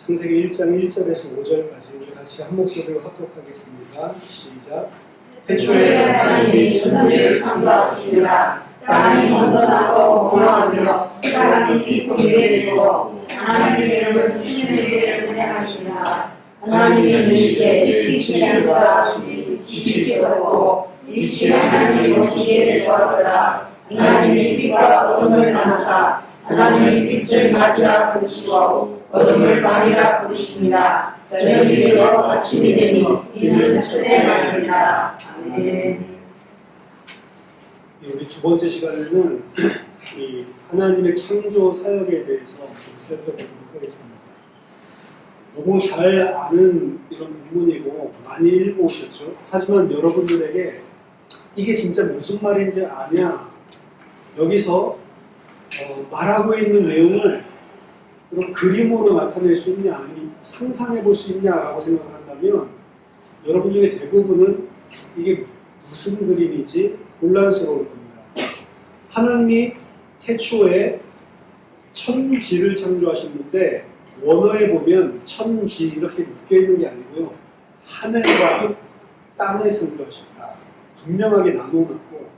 창세기 1장 1절에서 5절까지 같이 한 목소리로 합독하겠습니다. 시작. 태초에 하나님이 천지를 창조하시니라. 땅이 혼돈하고 공허하며 바람이 비풍이게 되고 하나님의 이름은 신을 운행하시니라. 하나님이 이르시되 빛이 있으라 하시니 빛이 있었고 빛이 하나님이 보시기에 좋았더라. 하나님이 빛과 어둠을 나누사 하나님이 빛을 낮이라 부르시고 어둠을 밤이라 부르시니라. 저녁이 되고 아침이 되니 이는 첫째가 되니라. 아멘. 우리 두 번째 시간에는 이 하나님의 창조 사역에 대해서 좀 살펴보도록 하겠습니다. 너무 잘 아는 이런 본문이고 많이 읽어오셨죠. 하지만 여러분들에게 이게 진짜 무슨 말인지 아냐, 여기서 말하고 있는 내용을 그런 그림으로 나타낼 수 있냐, 아니면 상상해 볼 수 있냐라고 생각을 한다면 여러분 중에 대부분은 이게 무슨 그림이지 혼란스러울 겁니다. 하나님이 태초에 천지를 창조하셨는데 원어에 보면 천지 이렇게 묶여있는 게 아니고요, 하늘과 땅을 창조하셨다. 분명하게 나눠놨고,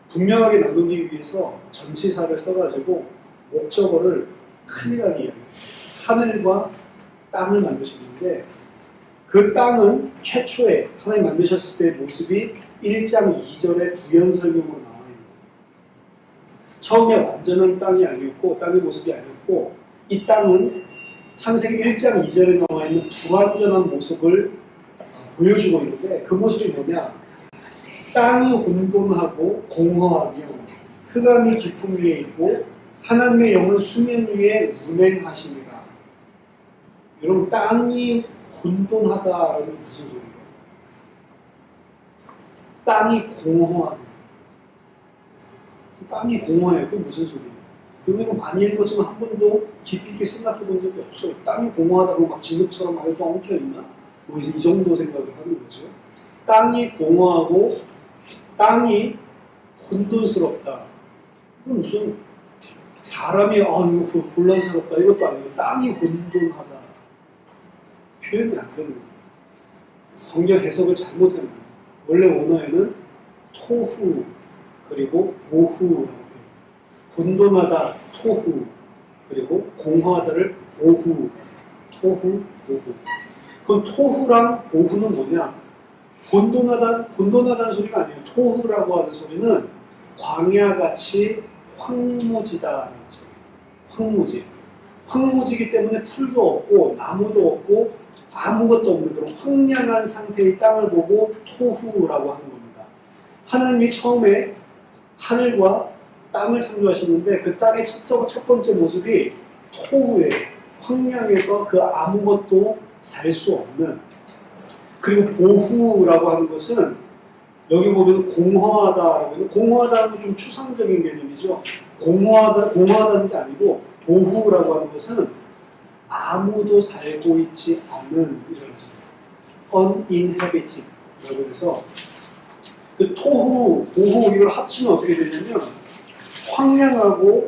분명하게 나누기 위해서 전치사를 써가지고 목적어를 클리어하게 이야기해요. 하늘과 땅을 만드셨는데 그 땅은 최초에 하나님 만드셨을 때의 모습이 1장 2절의 부연 설명으로 나와 있는 거예요. 처음에 완전한 땅이 아니었고 땅의 모습이 아니었고, 이 땅은 창세기 1장 2절에 나와 있는 불완전한 모습을 보여주고 있는데, 그 모습이 뭐냐? 땅이 혼돈하고 공허하며 흑암이 깊음 위에 있고 하나님의 영은 수면 위에 운행하십니다. 여러분, 땅이 혼돈하다라는 게 무슨 소리예요? 땅이 공허하다. 땅이 공허해요. 그게 무슨 소리예요? 여러분, 이거 많이 읽었지만 한 번도 깊이 있게 생각해 본 적이 없어요. 땅이 공허하다고 막 진흙처럼 말도 엉켜 있나? 뭐 이 정도 생각을 하는 거죠. 땅이 공허하고 땅이 혼돈스럽다. 이건 무슨 사람이 이거 혼란스럽다 이것도 아니고 땅이 혼돈하다. 표현이 안 되는 거예요. 성경 해석을 잘못하는 거예요. 원래 원어에는 토후 그리고 보후라고 해요. 혼돈하다 토후, 그리고 공허하다를 보후, 토후, 보후. 그럼 토후랑 보후는 뭐냐? 혼돈하다는 소리가 아니에요. 토후라고 하는 소리는 광야같이 황무지다라는 소리예요. 황무지. 황무지기 때문에 풀도 없고 나무도 없고 아무것도 없는 그런 황량한 상태의 땅을 보고 토후라고 하는 겁니다. 하나님이 처음에 하늘과 땅을 창조하셨는데 그 땅의 첫 번째 모습이 토후예요. 황량해서 그 아무것도 살 수 없는. 그리고 보후라고 하는 것은 여기 보면 공허하다라고 해요. 공허하다는 건 좀 추상적인 개념이죠. 공허하다는 게 아니고 보후라고 하는 것은 아무도 살고 있지 않는 이런 uninhabited. 그래서 그 토후, 보후 이걸 합치면 어떻게 되냐면 황량하고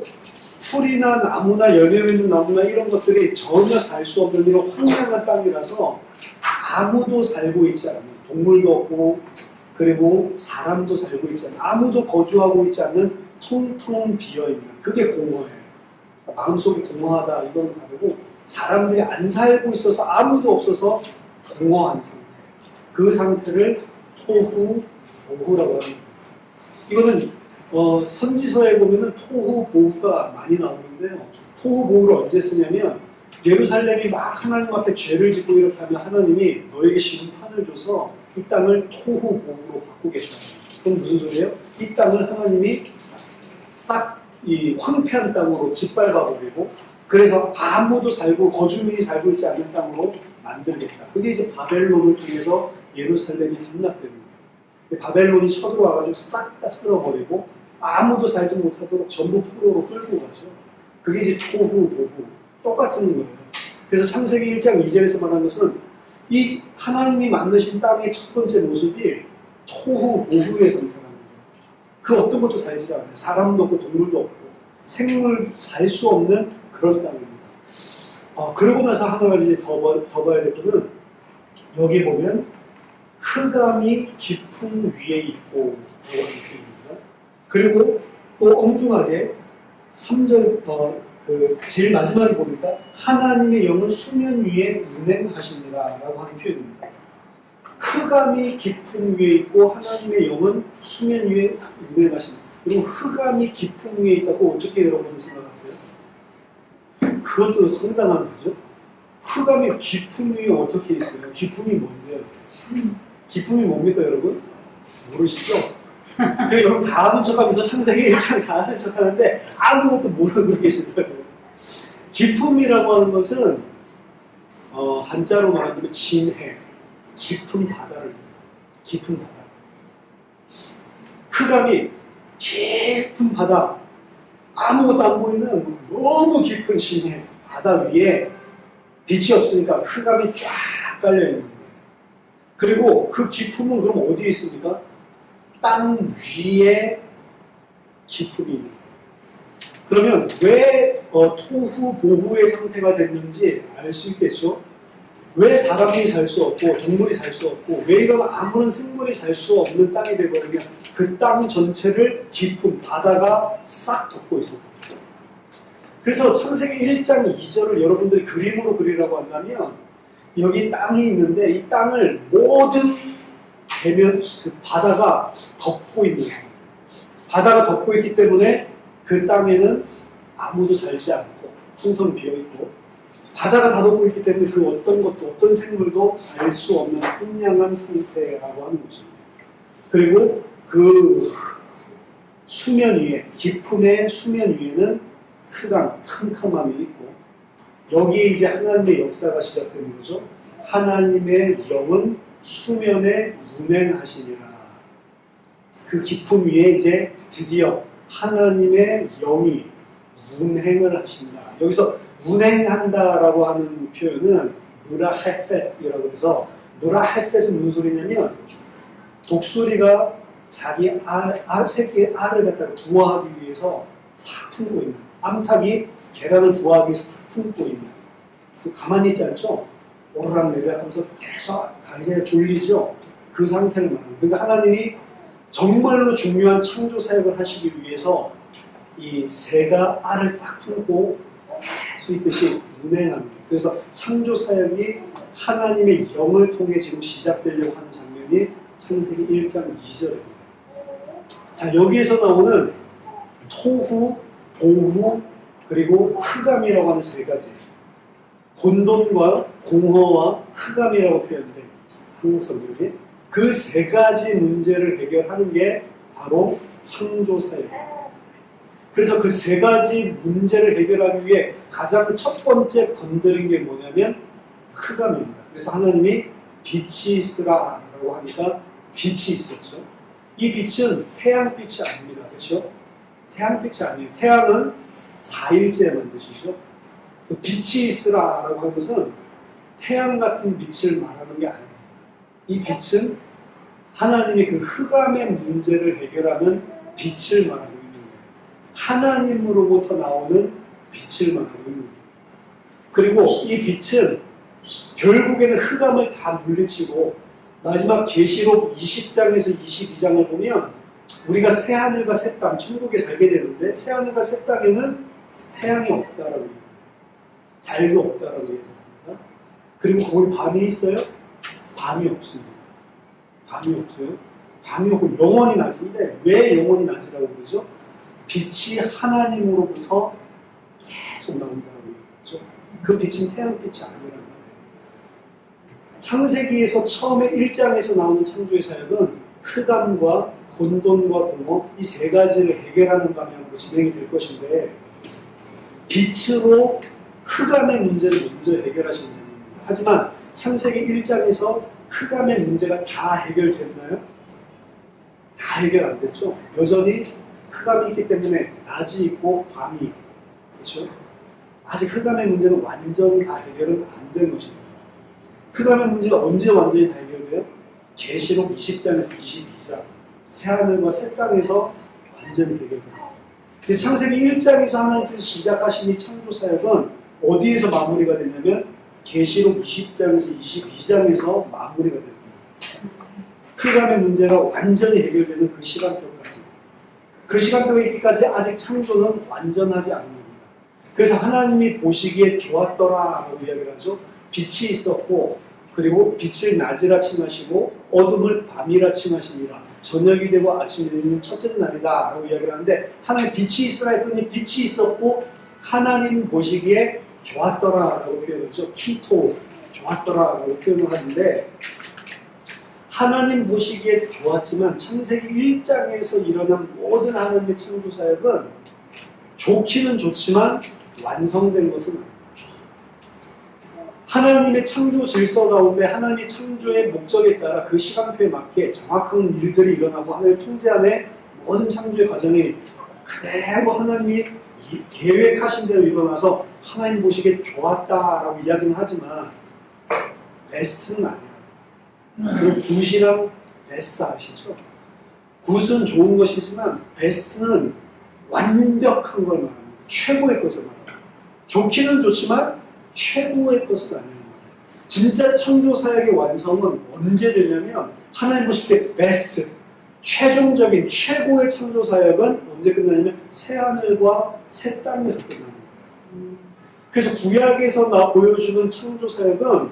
풀이나 나무나 열매 있는 나무나 이런 것들이 전혀 살 수 없는 이런 황량한 땅이라서 아무도 살고 있지 않는, 동물도 없고 그리고 사람도 살고 있지 않는, 아무도 거주하고 있지 않는 텅텅 비어있는, 그게 공허해요. 마음속이 공허하다 이건 다르고, 사람들이 안 살고 있어서 아무도 없어서 공허한 상태, 그 상태를 토후 보후라고 합니다. 이거는 선지서에 보면은 토후 보후가 많이 나오는데요. 토후 보후를 언제 쓰냐면 예루살렘이 막 하나님 앞에 죄를 짓고 이렇게 하면 하나님이 너에게 심판을 줘서 이 땅을 토후 보후로 바꾸겠다. 그건 무슨 소리예요? 이 땅을 하나님이 싹 이 황폐한 땅으로 짓밟아버리고, 그래서 아무도 살고 거주민이 살고 있지 않는 땅으로 만들겠다. 그게 이제 바벨론을 통해서 예루살렘이 함락되는 거예요. 바벨론이 쳐들어와가지고 싹 다 쓸어버리고 아무도 살지 못하도록 전부 포로로 끌고 가죠. 그게 이제 토후 보후 똑같은 거예요. 그래서 창세기 1장 2절에서 말한 것은 이 하나님이 만드신 땅의 첫 번째 모습이 토후 보후의 상태라는 거예요. 그 어떤 것도 살지 않아요. 사람도 없고 동물도 없고 생물 살 수 없는 그런 땅입니다. 그러고 나서 하나 가지 더 봐야 될 거는 여기 보면 흑암이 깊은 위에 있고 라고 하는 표현입니다. 그리고 또 엉뚱하게 3절 제일 마지막에 보니까 하나님의 영은 수면 위에 운행하시니라 라고 하는 표현입니다. 흑암이 깊은 위에 있고 하나님의 영은 수면 위에 운행하시니라. 그리고 흑암이 깊은 위에 있다고 어떻게 여러분이 생각하세요? 그것도 상당한 거죠. 흑암이 깊은 위에 어떻게 있어요? 깊음이 뭔데요? 깊음이 뭡니까 여러분? 모르시죠? 그 여러분 다 아는 척하면서 창세기 1장 다 아는 척하는데 아무것도 모르고 계시더라고요. 깊음이라고 하는 것은 한자로 말하면 진해, 깊은 바다를 깊은 바다. 흑암이 깊은 바다, 아무것도 안 보이는 너무 깊은 진해 바다 위에 빛이 없으니까 흑암이 쫙 깔려 있는 거예요. 그리고 그 깊음은 그럼 어디에 있습니까? 땅 위에 깊음이 있는 거예요. 그러면 왜 토후 보후의 상태가 됐는지 알 수 있겠죠? 왜 사람이 살 수 없고 동물이 살 수 없고 왜 이런 아무런 생물이 살 수 없는 땅이 되거든요. 그 땅 전체를 깊은 바다가 싹 덮고 있어서. 그래서 창세기 1장 2절을 여러분들이 그림으로 그리라고 한다면 여기 땅이 있는데 이 땅을 모든 대면 그 바다가 덮고 있는 거예요. 바다가 덮고 있기 때문에 그 땅에는 아무도 살지 않고 텅텅 비어있고 바다가 다 덮고 있기 때문에 그 어떤 것도 어떤 생물도 살 수 없는 혼량한 상태라고 하는 거죠. 그리고 그 수면 위에 깊음의 수면 위에는 흑암, 캄캄함이 있고 여기에 이제 하나님의 역사가 시작되는 거죠. 하나님의 영은 수면에 운행하시니라. 그 깊음 위에 이제 드디어 하나님의 영이 운행을 하신다. 여기서 운행한다라고 하는 표현은 무라헤펫이라고 해서 무라헤펫은 무슨 소리냐면 독수리가 자기 새끼의 알을 갖다가 부화하기 위해서 탁 품고 있는 암탉이 계란을 부화하기 위해서 탁 품고 있는 가만히 있지 않죠? 오르락내리락 하면서 계속 갈기를 돌리죠. 그 상태를 말합니다. 그러니까 하나님이 정말로 중요한 창조 사역을 하시기 위해서 이 새가 알을 딱 품고 계속 있듯이 운행하는 거예요. 그래서 창조 사역이 하나님의 영을 통해 지금 시작되려고 하는 장면이 창세기 1장 2절입니다. 자, 여기에서 나오는 토후, 보후, 그리고 흑암이라고 하는 세 가지. 혼돈과 공허와 흑암이라고 표현돼 한국 성경에 그 세 가지 문제를 해결하는 게 바로 창조 사역이에요. 그래서 그 세 가지 문제를 해결하기 위해 가장 첫 번째 건드린 게 뭐냐면 흑암입니다. 그래서 하나님이 빛이 있으라라고 하니까 빛이 있었죠. 이 빛은 태양빛이 아닙니다. 그렇죠? 태양빛이 아니에요. 태양은 4일째 만드시죠. 빛이 있으라라고 하는 것은 태양 같은 빛을 말하는 게 아닙니다. 이 빛은 하나님이 그 흑암의 문제를 해결하는 빛을 말하고 있는 거예요. 하나님으로부터 나오는 빛을 말하고 있는 거예요. 그리고 이 빛은 결국에는 흑암을 다 물리치고 마지막 계시록 20장에서 22장을 보면 우리가 새하늘과 새 땅, 천국에 살게 되는데 새하늘과 새 땅에는 태양이 없다라고 합니다. 달도 없다라고 얘기합니다. 그리고 거기 밤이 있어요? 밤이 없습니다. 밤이 없어요. 밤이 없고 영원히 낮인데 왜 영원히 낮이라고 그러죠? 빛이 하나님으로부터 계속 나온다고 얘기했죠. 그 빛은 태양빛이 아니라는 거예요. 창세기에서 처음에 1장에서 나오는 창조의 사역은 흑암과 혼돈과 공허 이 세 가지를 해결하는 방향으로 진행이 될 것인데 빛으로 흑암의 문제를 먼저 해결하시는 장면입니다. 하지만 창세기 1장에서 흑암의 문제가 다 해결됐나요? 다 해결 안 됐죠. 여전히 흑암이 있기 때문에 낮이 있고 밤이 있고 그렇죠? 아직 흑암의 문제는 완전히 다 해결은 안 된 것입니다. 흑암의 문제가 언제 완전히 다 해결돼요? 계시록 20장에서 22장 새하늘과 새 땅에서 완전히 해결됩니다. 창세기 1장에서 하나님께서 시작하신 이 창조 사역은 어디에서 마무리가 되냐면 계시록 20장에서 22장에서 마무리가 됩니다. 흑암의 문제가 완전히 해결되는 그 시간표까지. 그 시간표에 있기까지 아직 창조는 완전하지 않은 겁니다. 그래서 하나님이 보시기에 좋았더라라고 이야기를 하죠. 빛이 있었고 그리고 빛을 낮이라 칭하시고 어둠을 밤이라 칭하시니라. 저녁이 되고 아침이 되는 첫째 날이다 라고 이야기를 하는데 하나님 빛이 있으라 했더니 빛이 있었고 하나님 보시기에 좋았더라라고 표현하죠. 키토 좋았더라라고 표현을 하는데 하나님 보시기에 좋았지만 창세기 1장에서 일어난 모든 하나님의 창조 사역은 좋기는 좋지만 완성된 것은 아닙니다. 하나님의 창조 질서 가운데 하나님의 창조의 목적에 따라 그 시간표에 맞게 정확한 일들이 일어나고 하나님의 통제 안에 모든 창조의 과정이 그대로 하나님이 계획하신 대로 일어나서 하나님 보시기에 좋았다라고 이야기는 하지만 베스트는 아니에요. 굿이랑 베스트 아시죠? 굿은 좋은 것이지만 베스트는 완벽한 걸 말합니다. 최고의 것을 말합니다. 좋기는 좋지만 최고의 것은 아니에요. 진짜 창조 사역의 완성은 언제 되냐면 하나님 보실 때 베스트, 최종적인 최고의 창조 사역은 언제 끝나냐면 새하늘과 새 땅에서 끝납니다. 그래서 구약에서 보여주는 창조 사역은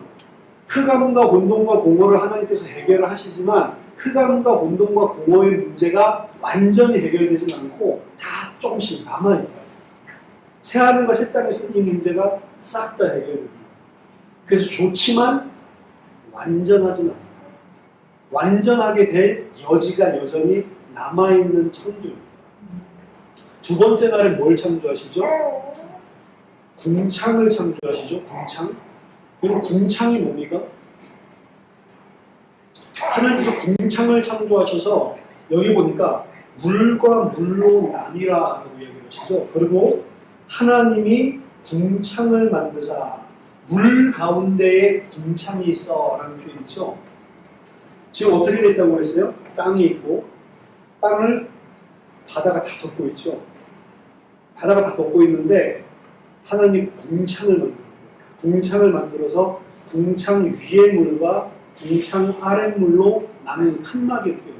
흑암과 혼돈과 공허를 하나님께서 해결을 하시지만 흑암과 혼돈과 공허의 문제가 완전히 해결되지 않고 다 조금씩 남아있어요. 새하늘과 새 땅에서 이 문제가 싹 다 해결됩니다. 그래서 좋지만 완전하진 않아요. 완전하게 될 여지가 여전히 남아있는 창조입니다. 두 번째 날에 뭘 창조하시죠? 궁창을 창조하시죠. 궁창. 그리고 궁창이 뭡니까? 하나님께서 궁창을 창조하셔서 여기 보니까 물과 물로 나뉘라라고 얘기를 하시죠. 그리고 하나님이 궁창을 만드사 물 가운데에 궁창이 있어 라는 표현이죠. 지금 어떻게 됐다고 했어요? 땅이 있고 땅을 바다가 다 덮고 있죠. 바다가 다 덮고 있는데 하나님이 궁창을 만들어서 궁창 위의 물과 궁창 아래 물로 나누는 칸막이 표현.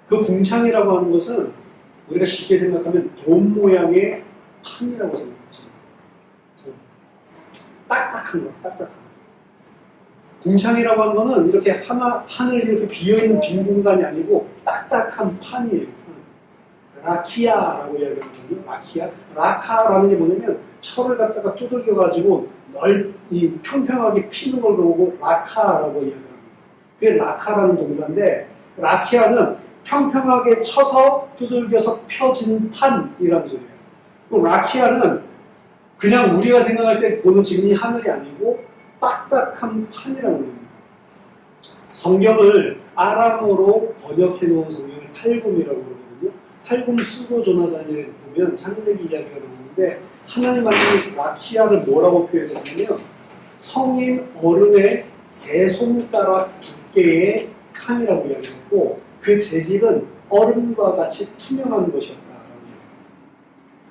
그 궁창이라고 하는 것은 우리가 쉽게 생각하면 돔 모양의 판이라고 생각하시면 돼요. 딱딱한 거, 딱딱한 거. 궁창이라고 하는 거는 이렇게 하늘 이렇게 비어있는 빈 공간이 아니고 딱딱한 판이에요. 라키아라고 이야기하거든요. 라키아. 라카라는 게 뭐냐면 철을 갖다가 두들겨가지고 평평하게 피는 걸 보고 라카라고 이야기합니다. 그게 라카라는 동사인데 라키아는 평평하게 쳐서 두들겨서 펴진 판이라는 소리예요. 또 라키아는 그냥 우리가 생각할 때 보는 지금 이 하늘이 아니고 딱딱한 판이라는 겁니다. 성경을 아람어로 번역해 놓은 성경을 탈굼이라고 그러거든요. 탈굼 수도 조나단에 보면 창세기 이야기가 나오는데 하나님 말씀이 라키아를 뭐라고 표현했냐면 성인 어른의 세 손가락 두께의 칸이라고 이야기했고 그 재질은 얼음과 같이 투명한 것이었다.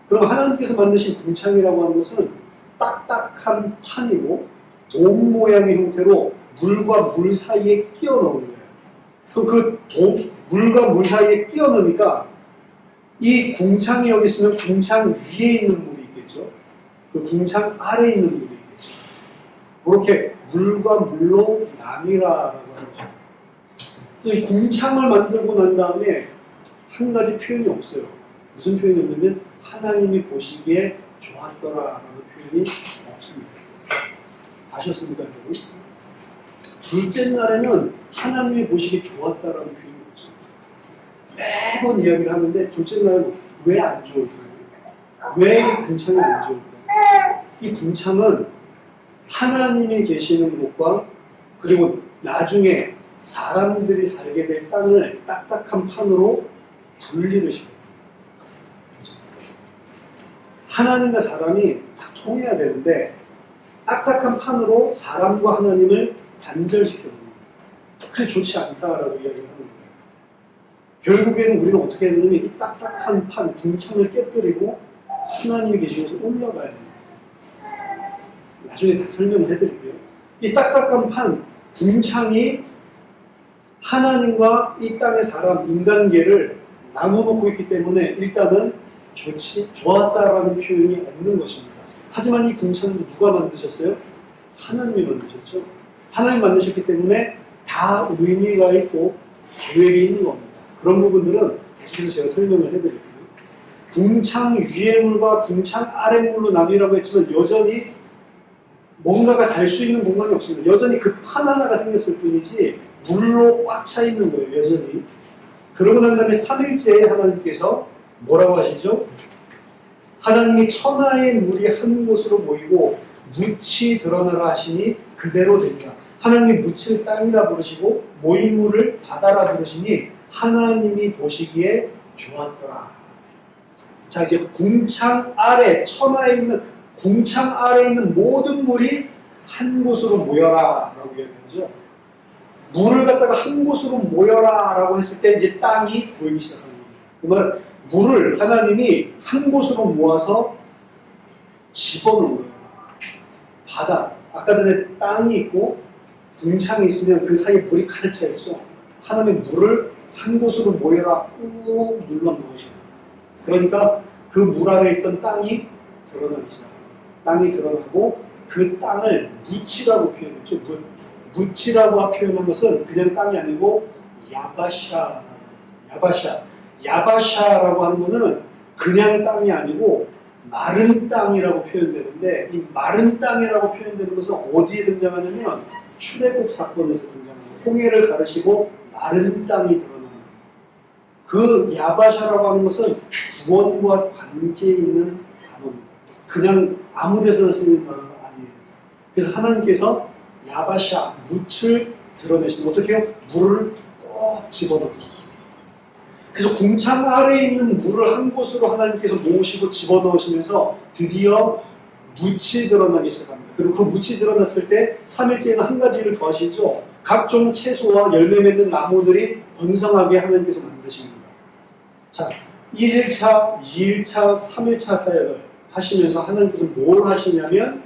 그럼 하나님께서 만드신 궁창이라고 하는 것은 딱딱한 판이고 돔 모양의 형태로 물과 물 사이에 끼워 넣은 거예요. 그럼 물과 물 사이에 끼워 넣으니까 이 궁창이 여기 있으면 궁창 위에 있는 물이 있겠죠. 그 궁창 아래에 있는 물이 있겠죠. 그렇게 물과 물로 나뉘라라고 하죠. 이 궁창을 만들고 난 다음에 한 가지 표현이 없어요. 무슨 표현이 없냐면 하나님이 보시기에 좋았더라라는 표현이 없습니다. 아셨습니까, 여러분? 둘째 날에는 하나님이 보시기에 좋았다라는 표현이 없어요. 매번 이야기를 하는데 둘째 날은 왜 안 좋을까요? 왜 이 궁창이 안 좋을까요? 이 궁창은 하나님이 계시는 곳과 그리고 나중에 사람들이 살게 될 땅을 딱딱한 판으로 분리를 시켜요. 하나님과 사람이 딱 통해야 되는데 딱딱한 판으로 사람과 하나님을 단절시켜요. 그게 좋지 않다라고 이야기를 하는 거예요. 결국에는 우리는 어떻게 해야 되냐면 이 딱딱한 판, 궁창을 깨뜨리고 하나님이 계신 곳에 올라가야 돼요. 나중에 다 설명을 해드릴게요. 이 딱딱한 판, 궁창이 하나님과 이 땅의 사람, 인간계를 나눠놓고 있기 때문에 일단은 좋았다라는 표현이 없는 것입니다. 하지만 이 궁창도 누가 만드셨어요? 하나님이 만드셨죠. 하나님 만드셨기 때문에 다 의미가 있고 계획이 있는 겁니다. 그런 부분들은 계속해서 제가 설명을 해드릴게요. 궁창 위의 물과 궁창 아래 물로 나뉘라고 했지만 여전히 뭔가가 살 수 있는 공간이 없습니다. 여전히 그 판 하나가 생겼을 뿐이지 물로 꽉 차 있는 거예요. 여전히. 그러고 난 다음에 3일째에 하나님께서 뭐라고 하시죠? 하나님이 천하의 물이 한 곳으로 모이고 묻이 드러나라 하시니 그대로 됩니다. 하나님이 묻을 땅이라 부르시고 모인 물을 바다라 부르시니 하나님이 보시기에 좋았더라. 자, 이제 궁창 아래, 천하에 있는 궁창 아래에 있는 모든 물이 한 곳으로 모여라 라고 얘기하죠. 물을 갖다가 한 곳으로 모여라 라고 했을 때 이제 땅이 보이기 시작하는 겁니다. 그 말은 물을 하나님이 한 곳으로 모아서 집어넣어요. 바다, 아까 전에 땅이 있고 궁창이 있으면 그 사이에 물이 가득 차 있어. 하나님의 물을 한 곳으로 모여라 꾹 눌러 넣으셔요. 그러니까 그 물 아래 있던 땅이 드러나기 시작합니다. 땅이 드러나고 그 땅을 묻이라고 표현했죠. 묻이라고 표현한 것은 그냥 땅이 아니고 야바샤. 야바샤라고 하는 것은 그냥 땅이 아니고 마른 땅이라고 표현되는데 이 마른 땅이라고 표현되는 것은 어디에 등장하냐면 출애굽 사건에서 등장합니다. 홍해를 가르시고 마른 땅이 드러나는 그 야바샤라고 하는 것은 구원과 관계 있는 단어입니다. 그냥 아무 데서나 쓰는 단어가 아니에요. 그래서 하나님께서 야바샤, 묻을 드러내시면 어떻게 해요? 물을 꼭 집어넣어요. 그래서 궁창 아래에 있는 물을 한 곳으로 하나님께서 모으시고 집어넣으시면서 드디어 묻이 드러나기 시작합니다. 그리고 그 묻이 드러났을 때 3일째에는 한 가지를 더 하시죠. 각종 채소와 열매 맺는 나무들이 번성하게 하나님께서 만드십니다. 자, 1일차, 2일차, 3일차 사역을 하시면서 하나님께서 뭘 하시냐면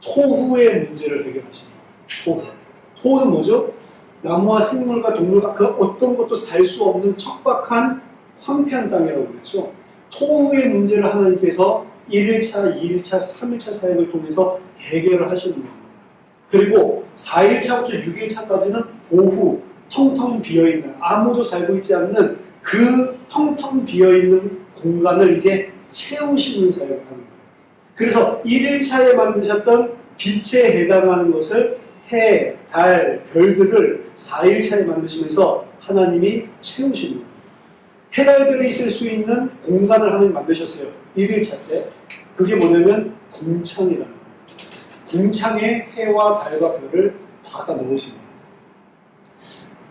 토후의 문제를 해결하십니다. 토후는 뭐죠? 나무와 생물과 동물과 그 어떤 것도 살 수 없는 척박한 황폐한 땅이라고 그랬죠. 토후의 문제를 하나님께서 1일차, 2일차, 3일차 사역을 통해서 해결을 하시는 겁니다. 그리고 4일차부터 6일차까지는 보후, 텅텅 비어있는, 아무도 살고 있지 않는 그 텅텅 비어있는 공간을 이제 채우시는 사역을 합니다. 그래서 1일차에 만드셨던 빛에 해당하는 것을 해, 달, 별들을 4일차에 만드시면서 하나님이 채우시는 거예요. 해, 달, 별이 있을 수 있는 공간을 하나님 만드셨어요. 1일차 때. 그게 뭐냐면 궁창이라는 거예요. 궁창에 해와 달과 별을 받아 넣으십니다.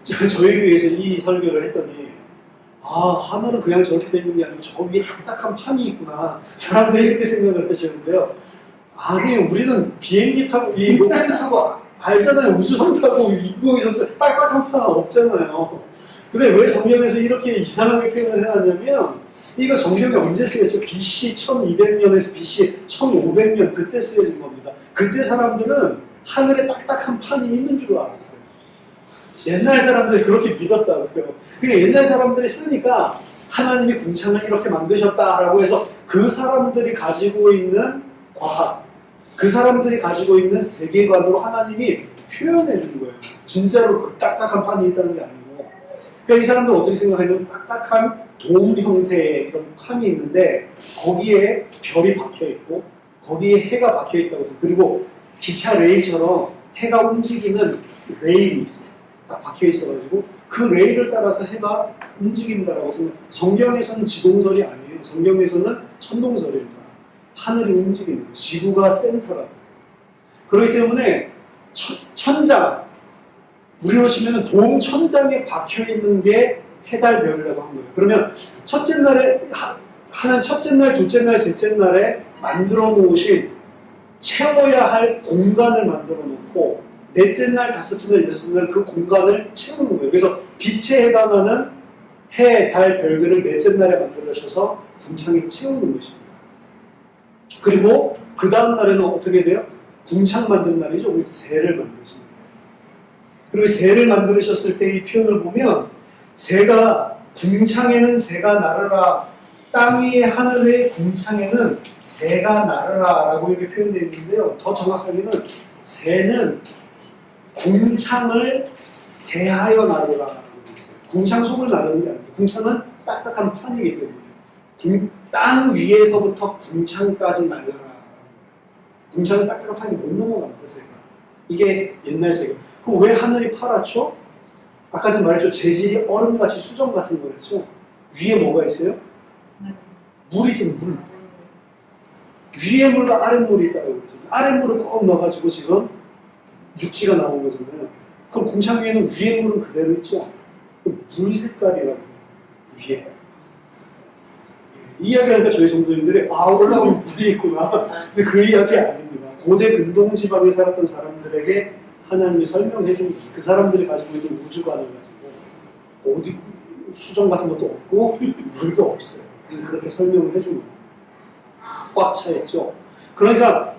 저희 교회에서 이 설교를 했더니 하늘은 그냥 저렇게 돼 있는 게 아니고 저 위에 딱딱한 판이 있구나. 사람들이 이렇게 생각을 하시는데요. 아니, 우리는 비행기 타고, 이 로켓 타고 알잖아요. 우주선 타고 인공위성 딱딱한 판 없잖아요. 근데 왜 성경에서 이렇게 이상하게 표현을 해놨냐면 이거 성경에 언제 쓰였죠? BC 1200년에서 BC 1500년 그때 쓰여진 겁니다. 그때 사람들은 하늘에 딱딱한 판이 있는 줄 알았어요. 옛날 사람들이 그렇게 믿었다고요. 그게 옛날 사람들이 쓰니까 하나님이 궁창을 이렇게 만드셨다라고 해서 그 사람들이 가지고 있는 과학, 그 사람들이 가지고 있는 세계관으로 하나님이 표현해 준 거예요. 진짜로 그 딱딱한 판이 있다는 게 아니고. 그러니까 이 사람들 어떻게 생각하냐면 딱딱한 돔 형태의 그런 판이 있는데 거기에 별이 박혀 있고 거기에 해가 박혀 있다고 해서 그리고 기차 레일처럼 해가 움직이는 레일이 있어요. 딱 박혀 있어가지고 그 레일을 따라서 해가 움직인다라고 해서 성경에서는 지동설이 아니에요. 성경에서는 천동설입니다. 하늘이 움직이는 거예요. 지구가 센터라고. 그렇기 때문에 천장, 우리로 치면 돔 천장에 박혀 있는 게 해달 별이라고 한 거예요. 그러면 첫째 날에 하나님 첫째 날, 둘째 날, 셋째 날에 만들어 놓으신 채워야 할 공간을 만들어 놓고 넷째 날, 다섯째 날, 여섯째 날 그 공간을 채우는 거예요. 그래서 빛에 해당하는 해, 달, 별들을 넷째 날에 만들어셔서 궁창에 채우는 것입니다. 그리고 그 다음 날에는 어떻게 돼요? 궁창 만든 날이죠. 우리 새를 만드십니다. 그리고 새를 만드셨을 때 이 표현을 보면 새가 궁창에는 새가 날아라, 땅 위에 하늘 위에 궁창에는 새가 날아라 라고 이렇게 표현되어 있는데요. 더 정확하게는 새는 궁창을 대하여 날아라 라고 되어 있어요. 궁창 속을 나르는 게 아니에요. 궁창은 딱딱한 판이기 때문에 땅 위에서부터 궁창까지 날려라. 궁창은 딱딱한 판이 못 넘어갑니다. 새가. 이게 옛날 새가. 그럼 왜 하늘이 파랗죠? 아까 전 말했죠. 재질이 얼음같이 수정 같은 거랬죠. 위에 뭐가 있어요? 물이죠. 물. 위에 물과 아래 물이 있다고 그랬죠. 아래 물을 꼭 넣어가지고 지금 육지가 나온 거잖아요. 그럼 궁창 위에는 위에 물은 그대로 있죠. 물 색깔이라고 위에. 이 이야기하니까 저희 성도님들이 올라오면 물이 있구나. 근데 그 이야기 아닙니다. 고대 근동 지방에 살았던 사람들에게 하나님이 설명해 준 거죠. 그 사람들이 가지고 있는 우주관을 가지고 어디 수정 같은 것도 없고 물도 없어요. 그렇게 설명을 해준 거예요. 꽉 차 있죠. 그러니까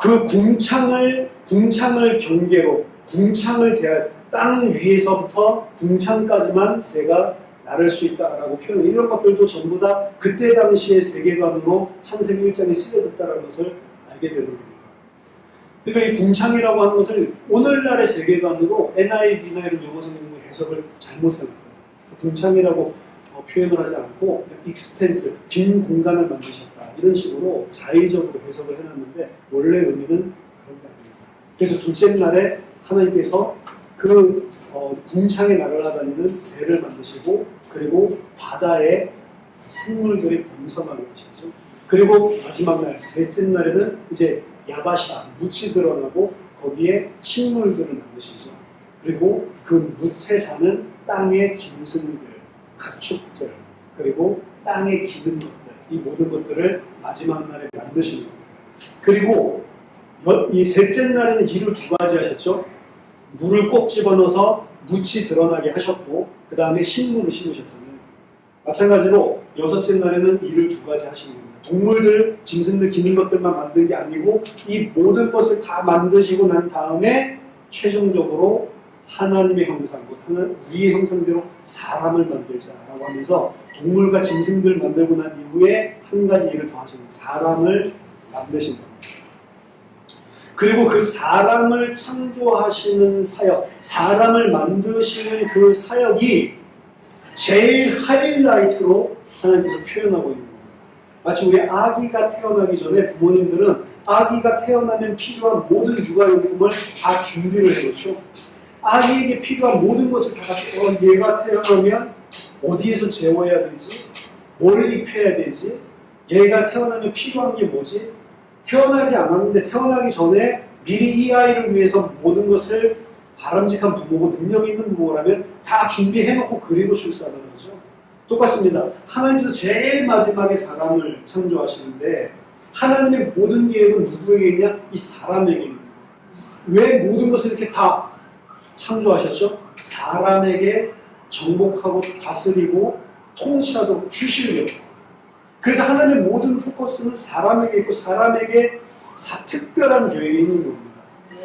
그 궁창을 경계로 궁창을 대할 땅 위에서부터 궁창까지만 새가 나를 수 있다라고 표현해. 이런 것들도 전부 다 그때 당시의 세계관으로 창세기 1장에 쓰여졌다는 것을 알게 되는 겁니다. 그러니까 이 궁창이라고 하는 것을 오늘날의 세계관으로 NIV나 이런 영어 성경의 해석을 잘못합니다. 궁창이라고 표현을 하지 않고 익스텐스, 빈 공간을 만드셨다. 이런 식으로 자의적으로 해석을 해놨는데 원래 의미는 그런 게 아닙니다. 그래서 둘째 날에 하나님께서 그 궁창에 날아다니는 새를 만드시고 그리고 바다에 생물들이 번성하게 하시죠. 그리고 마지막 날, 셋째 날에는 이제 야바샤, 묻이 드러나고 거기에 식물들을 만드시죠. 그리고 그 묻에 사는 땅의 짐승들, 가축들, 그리고 땅에 기는 것들, 이 모든 것들을 마지막 날에 만드시는 겁니다. 그리고 이 셋째 날에는 일을 두 가지 하셨죠. 물을 꼭 집어넣어서 묻이 드러나게 하셨고 그 다음에 식물을 심으셨잖아요. 마찬가지로 여섯째 날에는 일을 두 가지 하시는 겁니다. 동물들, 짐승들, 기는 것들만 만든 게 아니고 이 모든 것을 다 만드시고 난 다음에 최종적으로 하나님의 형상, 우리의 형상대로 사람을 만들자라고 하면서 동물과 짐승들 만들고 난 이후에 한 가지 일을 더 하시는 거예요. 사람을 만드신 겁니다. 그리고 그 사람을 창조하시는 사역, 사람을 만드시는 그 사역이 제일 하이라이트로 하나님께서 표현하고 있는 겁니다. 마치 우리 아기가 태어나기 전에 부모님들은 아기가 태어나면 필요한 모든 육아용품을 다 준비를 해놓죠. 아기에게 필요한 모든 것을 다 가지고 얘가 태어나면 어디에서 재워야 되지? 뭘 입혀야 되지? 얘가 태어나면 필요한 게 뭐지? 태어나지 않았는데 태어나기 전에 미리 이 아이를 위해서 모든 것을 바람직한 부모고 능력 있는 부모라면 다 준비해놓고 그리고 출산을 하죠. 똑같습니다. 하나님께서 제일 마지막에 사람을 창조하시는데 하나님의 모든 계획은 누구에게 있냐? 이 사람에게 있는 거예요. 왜 모든 것을 이렇게 다 창조하셨죠? 사람에게 정복하고 다스리고 통치하도록 주시려고. 그래서 하나님의 모든 포커스는 사람에게 있고 사람에게 특별한 계획이 있는 겁니다.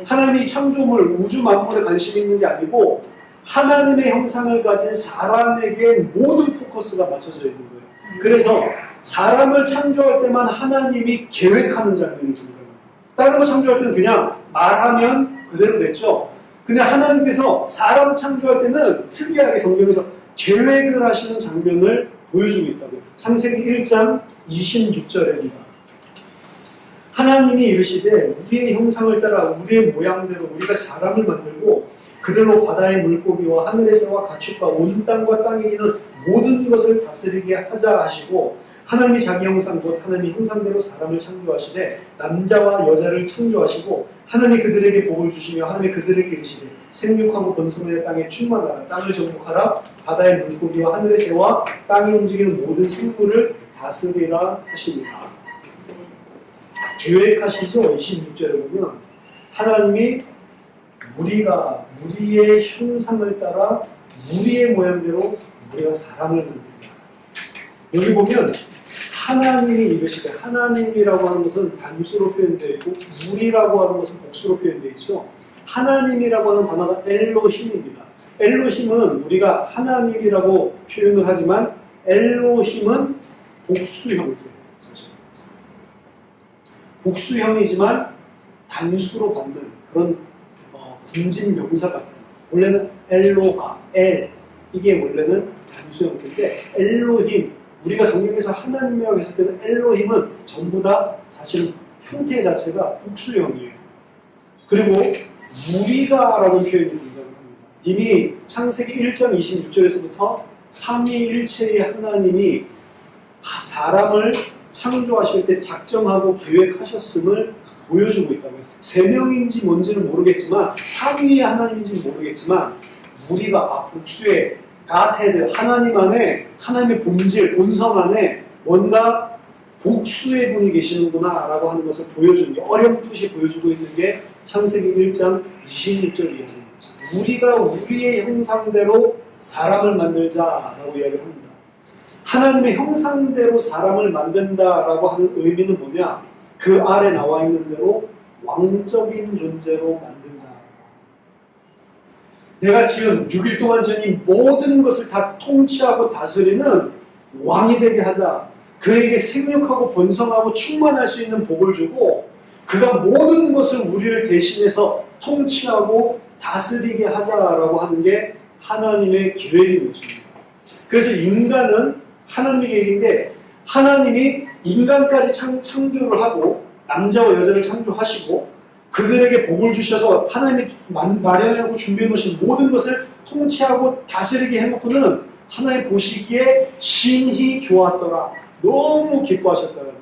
하나님이 창조물, 우주 만물에 관심이 있는 게 아니고 하나님의 형상을 가진 사람에게 모든 포커스가 맞춰져 있는 거예요. 그래서 사람을 창조할 때만 하나님이 계획하는 장면이 등장합니다. 다른 거 창조할 때는 그냥 말하면 그대로 됐죠. 근데 하나님께서 사람 창조할 때는 특이하게 성경에서 계획을 하시는 장면을 보여주고 있다고요. 창세기 1장 26절입니다. 하나님이 이르시되 우리의 형상을 따라 우리의 모양대로 우리가 사람을 만들고 그들로 바다의 물고기와 하늘의 새와 가축과 온 땅과 땅에 있는 모든 것을 다스리게 하자 하시고 하나님이 자기 형상 곧 하나님의 형상대로 사람을 창조하시되 남자와 여자를 창조하시고 하나님이 그들에게 복을 주시며 하나님이 그들에게 이르시되 생육하고 번성하여 땅에 충만하라 땅을 정복하라 바다의 물고기와 하늘의 새와 땅에 움직이는 모든 생물을 다스리라 하십니다. 계획하시죠? 26절에 보면 하나님이 우리의 형상을 따라 우리의 모양대로 우리가 사람을 만듭니다. 여기 보면 하나님이 이것이다. 하나님이라고 하는 것은 단수로 표현되어 있고 우리라고 하는 것은 복수로 표현되어 있죠. 하나님이라고 하는 단어가 엘로힘입니다. 엘로힘은 우리가 하나님이라고 표현을 하지만 엘로힘은 복수형이에요. 사실. 복수형이지만 단수로 받는 그런 군진 명사 같은 원래는 엘로하, 엘 이게 원래는 단수형인데 엘로힘 우리가 성경에서 하나님이라고 했을 때는 엘로힘은 전부 다 사실 형태 자체가 복수형이에요. 그리고 우리가라는 표현이 등장합니다. 이미 창세기 1장 26절에서부터 삼위일체의 하나님이 사람을 창조하실 때 작정하고 계획하셨음을 보여주고 있다고 해서 세 명인지 뭔지는 모르겠지만 삼위의 하나님인지는 모르겠지만 우리가 복수의 Godhead 하나님 안에 하나님의 본질 본성 안에 뭔가 복수의 분이 계시는구나 라고 하는 것을 보여주는 게 어렴풋이 보여주고 있는 게 창세기 1장 26절 이야기입니다. 우리가 우리의 형상대로 사람을 만들자라고 이야기를 합니다. 하나님의 형상대로 사람을 만든다라고 하는 의미는 뭐냐? 그 아래 나와 있는 대로 왕적인 존재로 만든다. 내가 지금 6일 동안 지닌 모든 것을 다 통치하고 다스리는 왕이 되게 하자. 그에게 생육하고 번성하고 충만할 수 있는 복을 주고 그가 모든 것을 우리를 대신해서 통치하고 다스리게 하자라고 하는 게 하나님의 계획인 것입니다. 그래서 인간은 하나님의 계획인데 하나님이 인간까지 창조를 하고 남자와 여자를 창조하시고 그들에게 복을 주셔서 하나님이 마련하고 준비해 놓으신 모든 것을 통치하고 다스리게 해놓고는 하나님 보시기에 심히 좋았더라. 너무 기뻐하셨더라고요.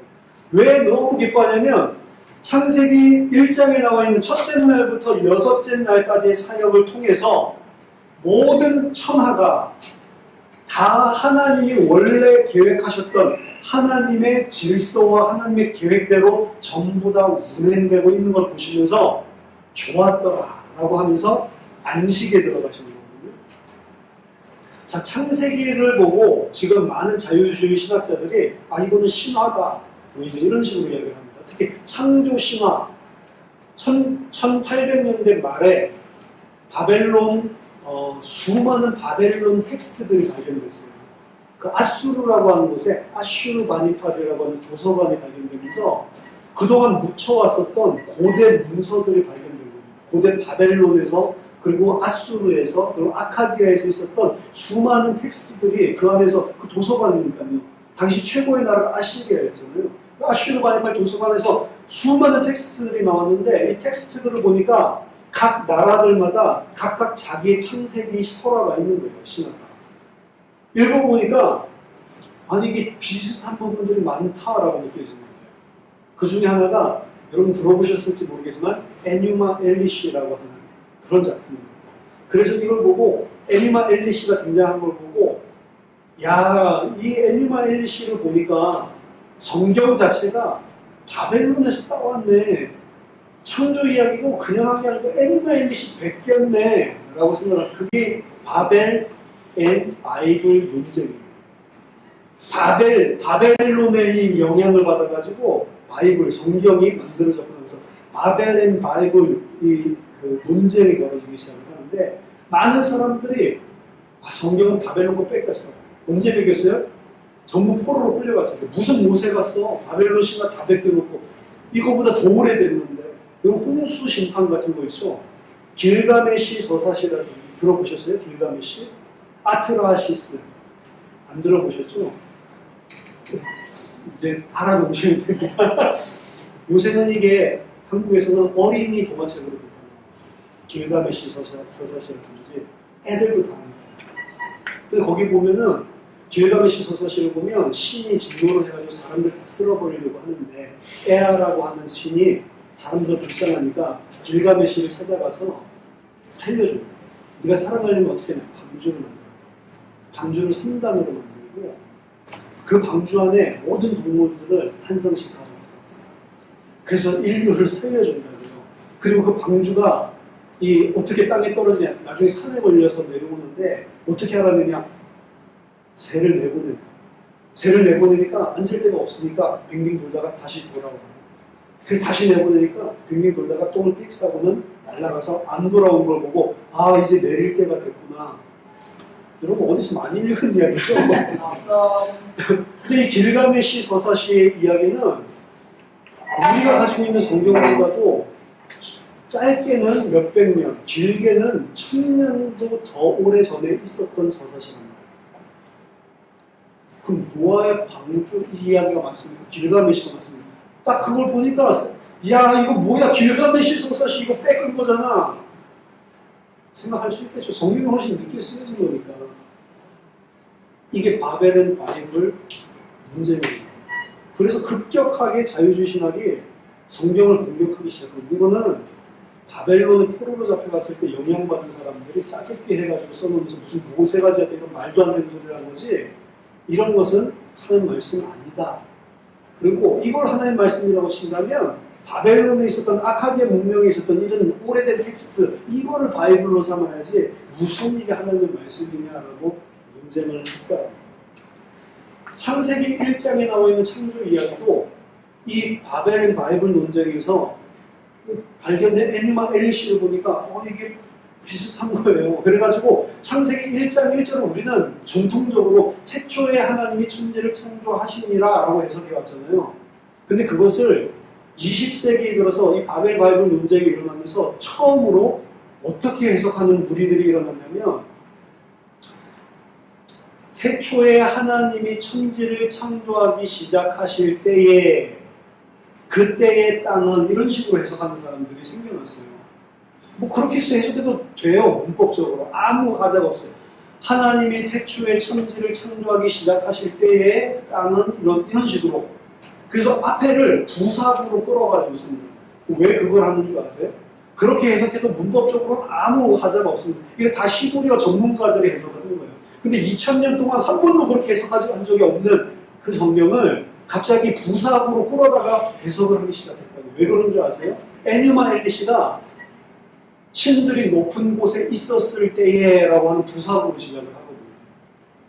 왜 너무 기뻐하냐면 창세기 1장에 나와 있는 첫째 날부터 여섯째 날까지의 사역을 통해서 모든 천하가 다 하나님이 원래 계획하셨던 하나님의 질서와 하나님의 계획대로 전부 다 운행되고 있는 걸 보시면서 좋았더라 라고 하면서 안식에 들어가시는 거거든요. 자, 창세기를 보고 지금 많은 자유주의 신학자들이 이거는 신화다 이제 이런 식으로 이야기를 합니다. 특히 창조 신화 1800년대 말에 바벨론 수많은 바벨론 텍스트들이 발견됐어요. 그 아수르라고 하는 곳에 아슈르 바니팔이라고 하는 도서관이 발견되면서 그동안 묻혀왔었던 고대 문서들이 발견된 겁니다. 고대 바벨론에서 그리고 아수르에서 그리고 아카디아에서 있었던 수많은 텍스트들이 그 안에서 그 도서관이니까요. 당시 최고의 나라가 아시리아였잖아요. 아슈르 바니팔 도서관에서 수많은 텍스트들이 나왔는데 이 텍스트들을 보니까 각 나라들마다 각각 자기의 창세기 설화가 있는 거예요. 신화가. 읽어보니까 이게 비슷한 부분들이 많다라고 느껴지는 거예요. 그 중에 하나가 여러분 들어보셨을지 모르겠지만 애뉴마 엘리시라고 하는 그런 작품입니다. 그래서 이걸 보고 애뉴마 엘리시가 등장한 걸 보고 이 애뉴마 엘리시를 보니까 성경 자체가 바벨론에서 따왔네. 창조 이야기고 그냥 한 게 아니고 애뉴마 엘리시 베꼈네 라고 생각을 그게 바벨 앤 바이블 논쟁이에요. 바벨론의 영향을 받아가지고 바이블, 성경이 만들어졌면서 바벨 앤 바이블 그 논쟁이 벌어지기 시작을 하는데 많은 사람들이 성경은 바벨론 거 뺏겼어. 언제 뺏겼어요? 전부 포로로 끌려갔어요. 무슨 모세가 써? 바벨론 신화 다 뺏겨놓고 이거보다 더 오래됐는데 그리고 홍수 심판 같은 거 있어. 길가메시 서사시라는 들어보셨어요? 길가메시? 아트라시스 안 들어보셨죠? 이제 알아놓으시면 됩니다. 요새는 이게 한국에서는 어린이 동화책으로 길가메시 서사시라든지 애들도 다 합니다. 근데 거기 보면은 길가메시 서사시를 보면 신이 진노를 해가지고 사람들 다 쓸어버리려고 하는데 에아라고 하는 신이 사람들 불쌍하니까 길가메시를 찾아가서 살려줍니다. 네가 살아가려면 어떻게 해? 방주를 만들어. 방주를 3단으로 만들고 그 방주 안에 모든 동물들을 한 성씩 가져다. 그래서 인류를 살려준다고요. 그리고 그 방주가 어떻게 땅에 떨어지냐? 나중에 산에 걸려서 내려오는데 어떻게 알아내냐? 새를 내보냅니다. 새를 내보내니까 앉을 데가 없으니까 빙빙 돌다가 다시 돌아오고, 그래서 다시 내보내니까 빙빙 돌다가 똥을 삑 싸고는 날아가서 안 돌아온 걸 보고 아 이제 내릴 때가 됐구나. 여러분 어디서 많이 읽은 이야기죠? 근데 이 길가메시 서사시의 이야기는 우리가 가지고 있는 성경보다도 짧게는 몇백 년, 길게는 1000년도 더 오래 전에 있었던 서사시랍니다. 그럼 노아의 방주 이야기가 맞습니까? 길가메시가 맞습니까? 딱 그걸 보니까 야 이거 뭐야 길가메시 서사시 이거 뺏은 거잖아 생각할 수 있겠죠. 성경이 훨씬 늦게 쓰여진 거니까. 이게 바벨은 바이블 문제입니다. 그래서 급격하게 자유주의 신학이 성경을 공격하기 시작합니다. 이거는 바벨론의 포로로 잡혀갔을 때 영향받은 사람들이 짜깁기 해가지고 써놓으면서 무슨 모세가 지었다 이런 말도 안 되는 소리를 한 거지 이런 것은 하나님 말씀 아니다. 그리고 이걸 하나님 말씀이라고 친다면 바벨론에 있었던 아카디아 문명에 있었던 이런 오래된 텍스트 이거를 바이블로 삼아야지 무슨 이게 하나님 말씀이냐라고 논쟁을 했다. 창세기 1장에 나와 있는 창조 이야기도 이 바벨 바이블 논쟁에서 발견된 애니마 엘리시를 보니까 이게 비슷한 거예요. 그래가지고 창세기 1장 1절을 우리는 전통적으로 태초에 하나님이 천지를 창조하시니라 라고 해석해 왔잖아요. 근데 그것을 20세기에 들어서 이 바벨 바이블 논쟁이 일어나면서 처음으로 어떻게 해석하는 무리들이 일어났냐면 태초에 하나님이 천지를 창조하기 시작하실 때에 그때의 땅은 이런 식으로 해석하는 사람들이 생겨났어요. 뭐 그렇게 해석해도 돼요. 문법적으로 아무 하자가 없어요. 하나님이 태초에 천지를 창조하기 시작하실 때의 땅은 이런 식으로. 그래서 앞에를 부사구로 끌어가지고 씁니다. 왜 그걸 하는 줄 아세요? 그렇게 해석해도 문법적으로는 아무 하자가 없습니다. 이게 다 히브리어 전문가들이 해석을 하는 거예요. 근데 2000년 동안 한 번도 그렇게 해석하지 한 적이 없는 그 성경을 갑자기 부사구로 끌어다가 해석을 하기 시작했다고요. 왜 그런 줄 아세요? 애니마 엘리시가 신들이 높은 곳에 있었을 때에 라고 하는 부사구로 시작을 하거든요.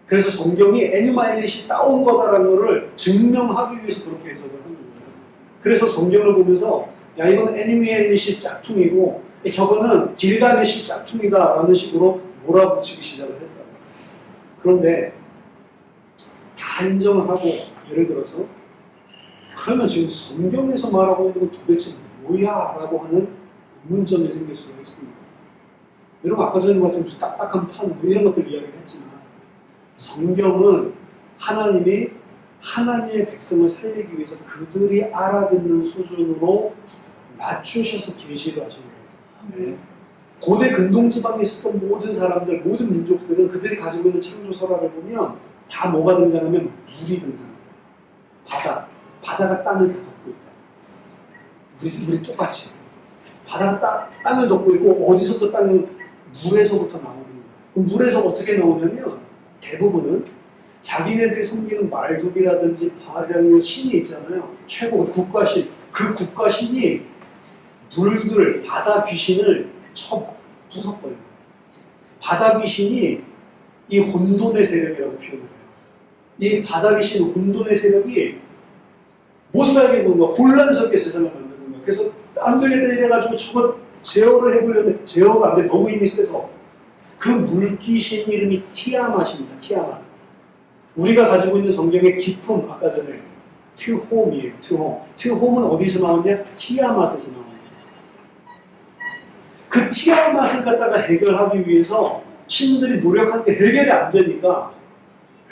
그래서 성경이 애니마 엘리시 따온 거다라는 것을 증명하기 위해서 그렇게 해석을 하는 거예요. 그래서 성경을 보면서 야 이건 애니마 엘리시 짝퉁이고 저거는 길가메시 짝퉁이다 라는 식으로 몰아붙이기 시작을 했다. 그런데 다 인정을 하고 예를 들어서 그러면 지금 성경에서 말하고 있는 건 도대체 뭐야? 라고 하는 의문점이 생길 수가 있습니다. 여러분 아까 전에 봤던 무슨 딱딱한 판 뭐 이런 것들 이야기를 했지만 성경은 하나님이 하나님의 백성을 살리기 위해서 그들이 알아듣는 수준으로 맞추셔서 계시를 하시는 거예요. 네. 고대 근동지방에 있었던 모든 사람들, 모든 민족들은 그들이 가지고 있는 창조 설화를 보면 다 뭐가 등장하면 물이 등장합니다. 바다가 땅을 다 덮고 있다. 우리 똑같이. 바다가 땅을 덮고 있고 어디서 또 땅은 물에서부터 나오는 거예요. 그럼 물에서 어떻게 나오냐면 대부분은 자기네들이 섬기는 말뚝이라든지 발이라는 신이 있잖아요. 최고 국가신. 그 국가신이 물들, 바다 귀신을 부숴버려요. 바다 귀신이 이 혼돈의 세력이라고 표현을 해요. 이 바다 귀신 혼돈의 세력이 못 살게 보는 거야. 혼란스럽게 세상을 만드는 거야. 그래서 안 되겠다 이래가지고 저거 제어를 해보려는데 제어가 안 돼. 너무 힘이 세서. 그 물귀신 이름이 티아맛입니다. 티아맛. 우리가 가지고 있는 성경의 기품, 아까 전에 트홈이에요. 트홈. 트홈은 어디서 나오냐? 티아맛에서 나옵니다. 그 티아맛을 갖다가 해결하기 위해서 신들이 노력하는데 해결이 안 되니까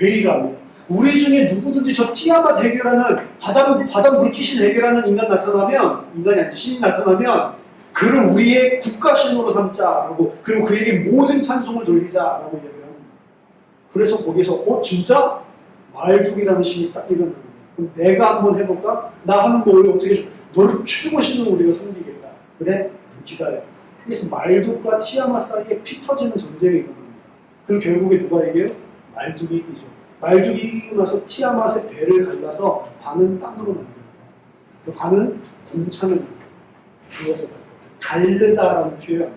회의를 합니다. 우리 중에 누구든지 저 티아맛 해결하는 바다 물귀신 해결하는 인간 나타나면 인간이 아니지 신이 나타나면 그를 우리의 국가신으로 삼자라고 그리고 그에게 모든 찬송을 돌리자라고 얘기를 합니다. 그래서 거기서 진짜 말뚝이라는 신이 딱 일어나는 거예요. 그럼 내가 한번 해볼까? 나 하면 너를 어떻게 해줘? 너를 최고 신으로 우리가 섬기겠다. 그래? 기다려. 그래서 말뚝과 티아맛 사이에 피 터지는 전쟁이 일어납니다. 그리고 결국에 누가 이겨요? 말뚝이 이기죠. 말뚝이 이기고 나서 티아맛의 배를 갈라서 반은 땅으로 만듭니다. 그 반은 궁창을 만듭니다. 그것을 가르다라는 표현.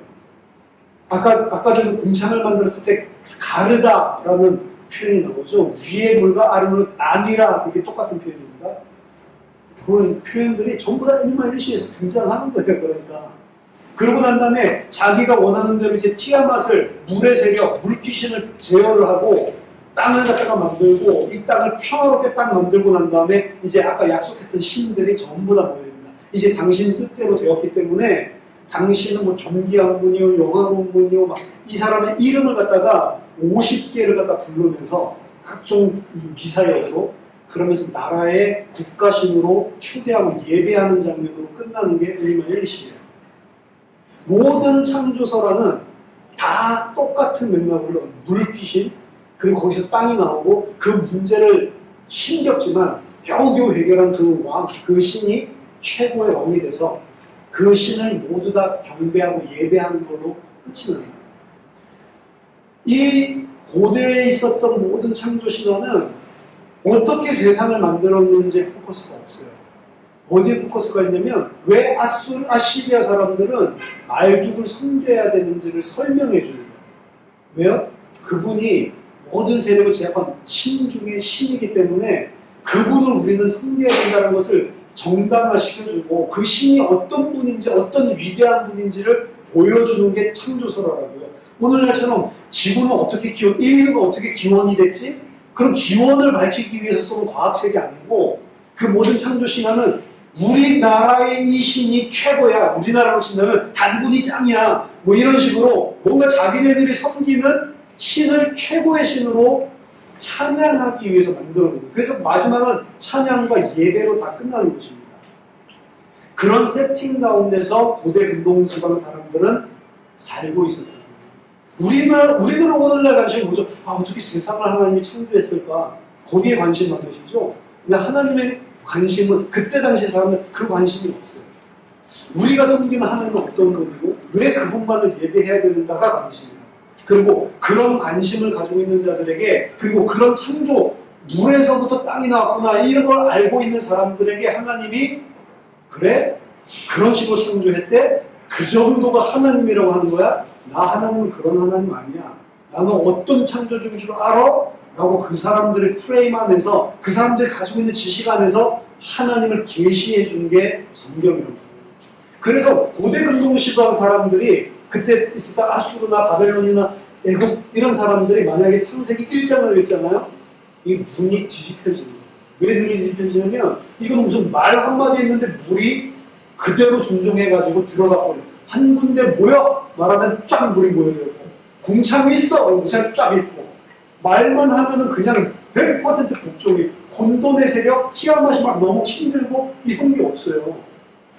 아까 전에 궁창을 만들었을 때 가르다라는 표현이 나오죠. 위의 물과 아래 물은 아니라, 이게 똑같은 표현입니다. 그런 표현들이 전부 다 1만 1시에서 등장하는 거예요. 그러니까 그러고 난 다음에 자기가 원하는 대로 이제 티아맛을 물의 세력, 물귀신을 제어를 하고 땅을 갖다가 만들고 이 땅을 평화롭게 딱 만들고 난 다음에 이제 아까 약속했던 신들이 전부 다 모여있습니다. 이제 당신 뜻대로 되었기 때문에 당신은 뭐 존귀한 분이요, 영화로운 분이요, 막 이 사람의 이름을 갖다가 50개를 갖다 부르면서 각종 미사역으로 그러면서 나라의 국가신으로 추대하고 예배하는 장면으로 끝나는 게 엘리만 엘리시예요. 모든 창조설화는 다 똑같은 맥락으로 물귀신, 그리고 거기서 땅이 나오고 그 문제를 힘겹지만 겨우겨우 해결한 그 왕, 그 신이 최고의 왕이 돼서 그 신을 모두 다 경배하고 예배하는 걸로 끝이 납니다. 이 고대에 있었던 모든 창조 신화는 어떻게 세상을 만들었는지 포커스가 없어요. 어디에 포커스가 있냐면 왜 아시리아 사람들은 말죽을 섬겨야 되는지를 설명해 주는 거예요. 왜요? 그분이 모든 세력을 제압한 신 중에 신이기 때문에 그분을 우리는 섬겨야 된다는 것을 정당화시켜주고 그 신이 어떤 분인지 어떤 위대한 분인지를 보여주는 게 창조설화라고요. 오늘날처럼 지구는 어떻게 인류가 어떻게 기원이 됐지? 그런 기원을 밝히기 위해서 쓰는 과학책이 아니고 그 모든 창조신화는 우리나라의 이 신이 최고야. 우리나라로 친다면 단군이 짱이야. 뭐 이런 식으로 뭔가 자기네들이 섬기는 신을 최고의 신으로 찬양하기 위해서 만들어 놓은 거예요. 그래서 마지막은 찬양과 예배로 다 끝나는 것입니다. 그런 세팅 가운데서 고대 근동지방 사람들은 살고 있었다. 우리들은 오늘날 관심이 뭐죠? 어떻게 세상을 하나님이 창조했을까? 거기에 관심 많으시죠? 근데 하나님의 관심은 그때 당시 사람은 그 관심이 없어요. 우리가 섬기는 하나님은 어떤 분이고 왜 그분만을 예배해야 되는가가 관심이에요. 그리고 그런 관심을 가지고 있는 자들에게, 그리고 그런 창조, 물에서부터 땅이 나왔구나 이런 걸 알고 있는 사람들에게 하나님이 그래? 그런 식으로 창조했대? 그 정도가 하나님이라고 하는 거야? 나 하나님은 그런 하나님 아니야. 나는 어떤 창조주인 줄 알아? 라고 그 사람들의 프레임 안에서, 그 사람들이 가지고 있는 지식 안에서 하나님을 계시해 준 게 성경이라고. 그래서 고대 근동시방 사람들이 그때 있었던 아수르나 바벨론이나 애국 이런 사람들이 만약에 창세기 1장을 읽잖아요. 이 눈이 뒤집혀지는 거예요. 왜 눈이 뒤집혀지냐면 이건 무슨 말 한마디 했는데 물이 그대로 순종해가지고 들어가 버려요. 한 군데 모여 말하면 쫙 물이 모여들고, 궁창이 있어 궁창이 쫙 있고, 말만 하면은 그냥 100% 복종이, 혼돈의 세력, 티아맛이 막 너무 힘들고 이런 게 없어요.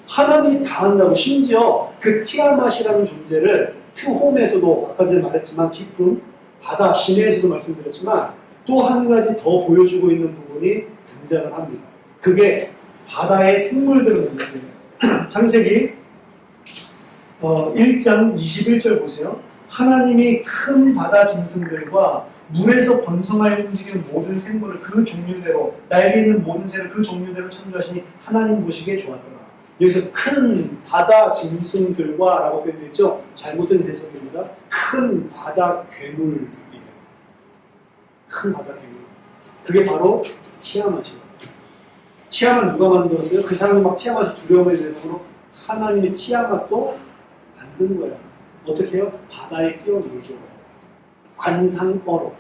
하나님이 다 한다고. 심지어 그 티아맛이라는 존재를 트홈에서도 아까 전에 말했지만 깊은 바다 심해에서도 말씀드렸지만 또 한 가지 더 보여주고 있는 부분이 등장을 합니다. 그게 바다의 생물들을 보는데 창세기 1장 21절 보세요. 하나님이 큰 바다 짐승들과 물에서 번성하여 움직이는 모든 생물을 그 종류대로, 날개 있는 모든 새를 그 종류대로 창조하시니 하나님 보시기에 좋았더라. 여기서 큰 바다 짐승들과 라고 표현되어 있죠. 잘못된 해석입니다. 큰 바다 괴물이에요. 큰 바다 괴물. 그게 바로 티아맛이에요. 티아맛 누가 만들었어요? 그 사람이 막 티아맛을 두려움에 대해서 하나님이 티아맛도 만든 거야. 어떻게 해요? 바다에 끼워들죠. 관상어로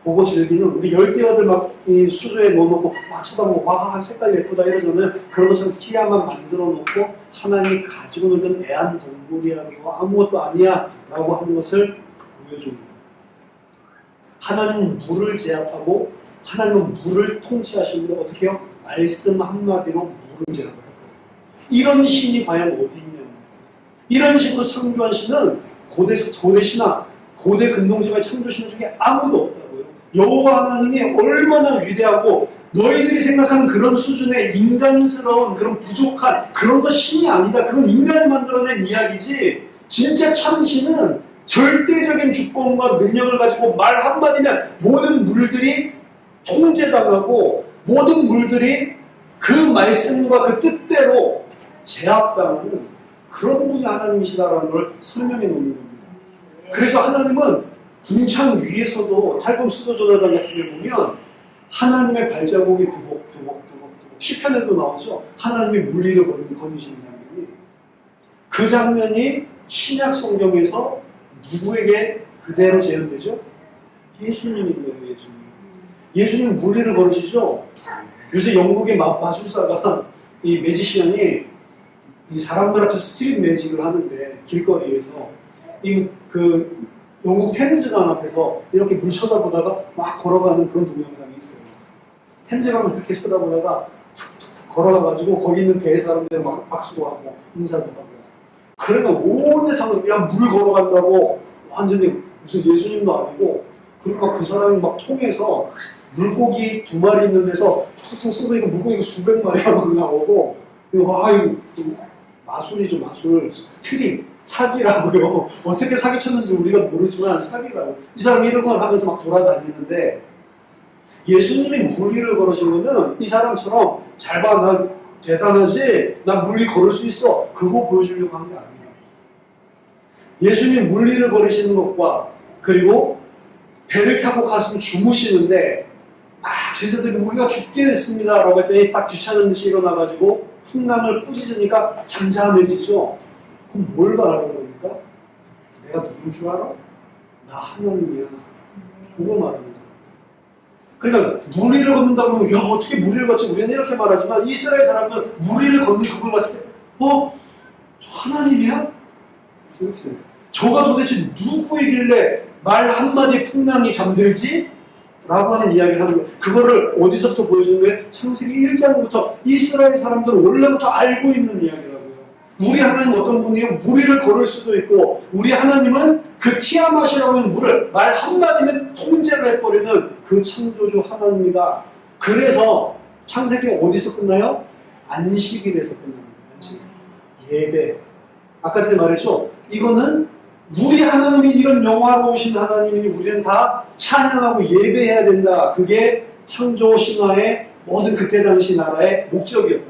보고 즐기는, 우리 열대어들 막 이 수조에 넣어놓고 막 쳐다보고 와 색깔 예쁘다 이러잖아요. 그런 것처럼 티아만 만들어 놓고 하나님이 가지고 놀던 애완동물이라고 아무것도 아니야 라고 하는 것을 보여줍니다. 하나님은 물을 제압하고 하나님은 물을 통치하시는데 어떻게 해요? 말씀 한마디로 물을 제압을 해요. 이런 신이 과연 어디 있냐고. 이런 식으로 창조한 신은 고대 신화, 고대 근동지방의 창조신 중에 아무도 없다고요. 여호와 하나님이 얼마나 위대하고 너희들이 생각하는 그런 수준의 인간스러운 그런 부족한 그런 거 신이 아니다. 그건 인간이 만들어낸 이야기지. 진짜 참신은 절대적인 주권과 능력을 가지고 말 한마디면 모든 물들이 통제당하고 모든 물들이 그 말씀과 그 뜻대로 제압당하는 그런 분이 하나님이시다라는 걸 설명해 놓는 겁니다. 그래서 하나님은 궁창 위에서도 탈검 수도조나단 같은 데 보면 하나님의 발자국이 두벅두벅 시편에도 나오죠. 하나님이 물리를 거니시는 장면이. 그 장면이 신약 성경에서 누구에게 그대로 재현되죠? 예수님인 거예요. 예수님 물리를 걸으시죠. 요새 영국의 마술사가 이 매지시안이 이 사람들 앞에 스트릿 매직을 하는데 길거리에서 그 영국 템즈강 앞에서 이렇게 물 쳐다보다가 막 걸어가는 그런 동영상이 있어요. 템즈강을 이렇게 쳐다보다가 툭툭툭 걸어가가지고 거기 있는 배 사람들 막 박수도 하고 인사도 하고. 그러니까 온 데 사람 야물 걸어간다고 완전히 무슨 예수님도 아니고 그리고 막 그 사람이 막 통해서 물고기 2마리 있는 데서 툭툭툭 쏘니까 물고기가 수백 마리가 막 나오고 와 이거 마술이죠 마술 트릭 사기라고요. 어떻게 사기쳤는지 우리가 모르지만 사기라고. 이 사람이 이런 걸 하면서 막 돌아다니는데 예수님이 물리를 걸으신 거는 이 사람처럼 잘 봐, 나 대단하지? 나 물리 걸을 수 있어. 그거 보여주려고 한 게 아니에요. 예수님 물리를 걸으시는 것과 그리고 배를 타고 가서 주무시는데 제자들이 우리가 죽게 됐습니다 라고 했더니 딱 귀찮은 듯이 일어나가지고 풍랑을 꾸짖으니까 잠잠해지죠. 그럼 뭘 말하는 겁니까? 내가 누군 줄 알아? 나 하나님이야. 그거 말하는 거예요. 그러니까 무리를 걷는다 그러면 야 어떻게 무리를 걷지? 우리는 이렇게 말하지만 이스라엘 사람은 무리를 걷는 그걸 봤을 때 저 하나님이야? 이렇게 생각해요. 저가 도대체 누구이길래 말 한마디에 풍랑이 잠들지? 라고 하는 이야기를 하는 거예요. 그거를 어디서부터 보여주는 거예요? 창세기 1장부터 이스라엘 사람들은 원래부터 알고 있는 이야기라고요. 우리 하나님 어떤 분이에요? 무리를 걸을 수도 있고 우리 하나님은 그 티아마시라고 하는 물을 말 한마디면 통제를 해버리는 그 창조주 하나님이다. 그래서 창세기 어디서 끝나요? 안식일에서 끝납니다. 안식일. 예배. 아까 전에 말했죠? 이거는 우리 하나님이 이런 영화로우신 하나님이니 우리는 다 찬양하고 예배해야 된다. 그게 창조 신화의 모든 그때 당시 나라의 목적이었다.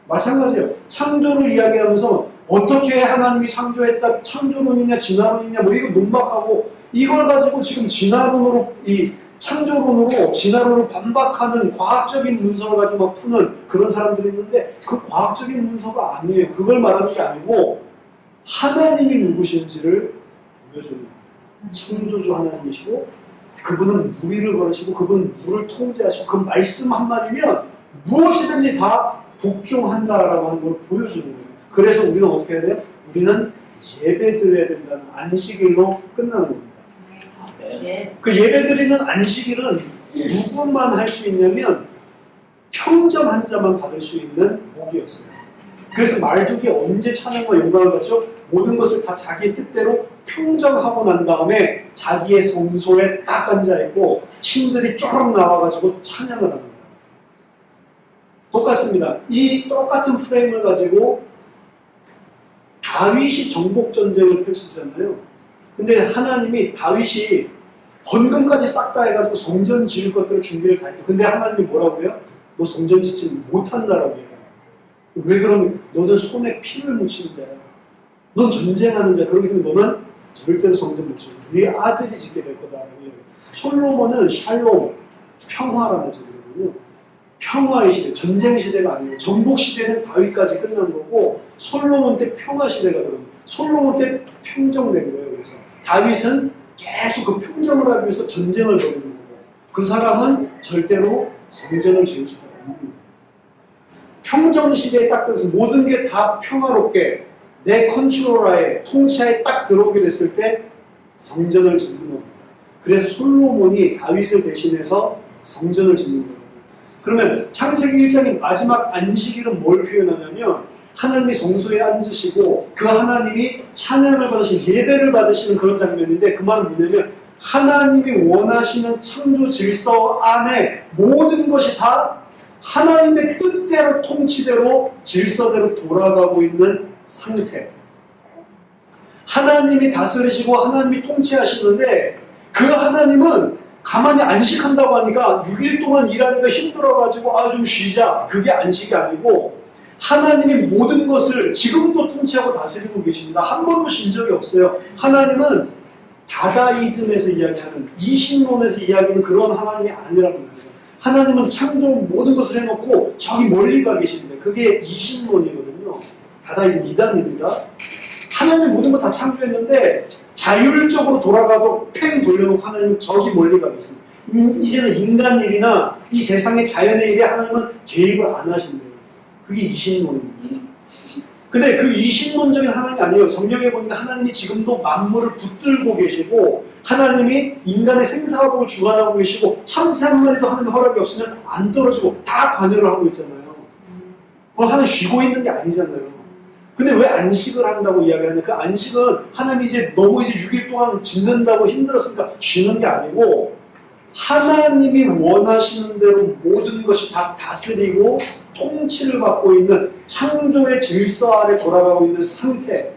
마찬가지예요. 창조를 이야기하면서 어떻게 하나님이 창조했다, 창조론이냐 진화론이냐 뭐 이거 논박하고 이걸 가지고 지금 진화론으로 이 창조론으로 진화론을 반박하는 과학적인 문서를 가지고 막 푸는 그런 사람들이 있는데 그 과학적인 문서가 아니에요. 그걸 말하는 게 아니고 하나님이 누구신지를 보여주는 거예요. 창조주 하나님이시고 그분은 무리를 걸으시고 그분은 물을 통제하시고 그 말씀 한마디면 무엇이든지 다 복종한다라고 하는 걸 보여주는 거예요. 그래서 우리는 어떻게 해야 돼요? 우리는 예배 드려야 된다는 안식일로 끝나는 겁니다. 그 예배 드리는 안식일은 누구만 할 수 있냐면 평정 한 자만 받을 수 있는 복이었어요. 그래서 말뚝이 언제 찬양과 영광을 받죠? 모든 것을 다 자기 뜻대로 평정하고 난 다음에 자기의 성소에 딱 앉아있고 신들이 쫙 나와가지고 찬양을 합니다. 똑같습니다. 이 똑같은 프레임을 가지고 다윗이 정복전쟁을 펼치잖아요. 근데 하나님이 다윗이 번금까지 싹 다 해가지고 성전 지을 것들을 준비를 다 했어. 근데 하나님이 뭐라고 해요? 너 성전 짓지 못한다라고 해요. 왜 그러면 너는 손에 피를 묻힌 자야. 넌 전쟁하는 자야. 그렇기 때문에 너는 절대로 성전 못 짓고 우리 아들이 짓게 될 거다. 솔로몬은 샬롬, 평화라는 뜻이거든요. 평화의 시대, 전쟁 시대가 아니에요. 정복 시대는 다윗까지 끝난 거고 솔로몬 때 평화 시대가 들어요. 솔로몬 때 평정된 거예요. 그래서 다윗은 계속 그 평정을 하기 위해서 전쟁을 벌이는 거고 그 사람은 절대로 성전을 지을 수가 없는 거예요. 평정 시대에 딱 들어서 모든 게 다 평화롭게 내 컨트롤하에 통치하에 딱 들어오게 됐을 때 성전을 짓는 겁니다. 그래서 솔로몬이 다윗을 대신해서 성전을 짓는 거예요. 그러면 창세기 1장의 마지막 안식일은 뭘 표현하냐면 하나님이 성소에 앉으시고 그 하나님이 찬양을 받으시는 예배를 받으시는 그런 장면인데 그 말은 뭐냐면 하나님이 원하시는 창조 질서 안에 모든 것이 다 하나님의 뜻대로 통치대로 질서대로 돌아가고 있는 상태. 하나님이 다스리시고 하나님이 통치하시는데 그 하나님은 가만히 안식한다고 하니까 6일 동안 일하니까 힘들어가지고 좀 쉬자. 그게 안식이 아니고 하나님이 모든 것을 지금도 통치하고 다스리고 계십니다. 한 번도 쉰 적이 없어요. 하나님은 다다이즘에서 이야기하는 이신론에서 이야기하는 그런 하나님이 아니라는 거예요. 하나님은 창조 모든 것을 해놓고 저기 멀리 가 계신데 그게 이신론이거든요. 다다이즘 이단입니다. 하나님 모든 거 다 창조했는데 자율적으로 돌아가도 팽 돌려놓고 하나님은 저기 멀리 가 계십니다. 이제는 인간 일이나 이 세상의 자연의 일에 하나님은 개입을 안 하신대요. 그게 이신론입니다. 근데 그 이신론적인 하나님이 아니에요. 성경에 보니까 하나님이 지금도 만물을 붙들고 계시고 하나님이 인간의 생사화복을 주관하고 계시고 참새 한 마리도 하나님의 허락이 없으면 안 떨어지고 다 관여를 하고 있잖아요. 그럼 하나님 쉬고 있는 게 아니잖아요. 근데 왜 안식을 한다고 이야기하냐? 그 안식은 하나님이 이제 너무 이제 6일 동안 짓는다고 힘들었으니까 쉬는 게 아니고 하나님이 원하시는 대로 모든 것이 다 다스리고 통치를 받고 있는 창조의 질서 아래 돌아가고 있는 상태,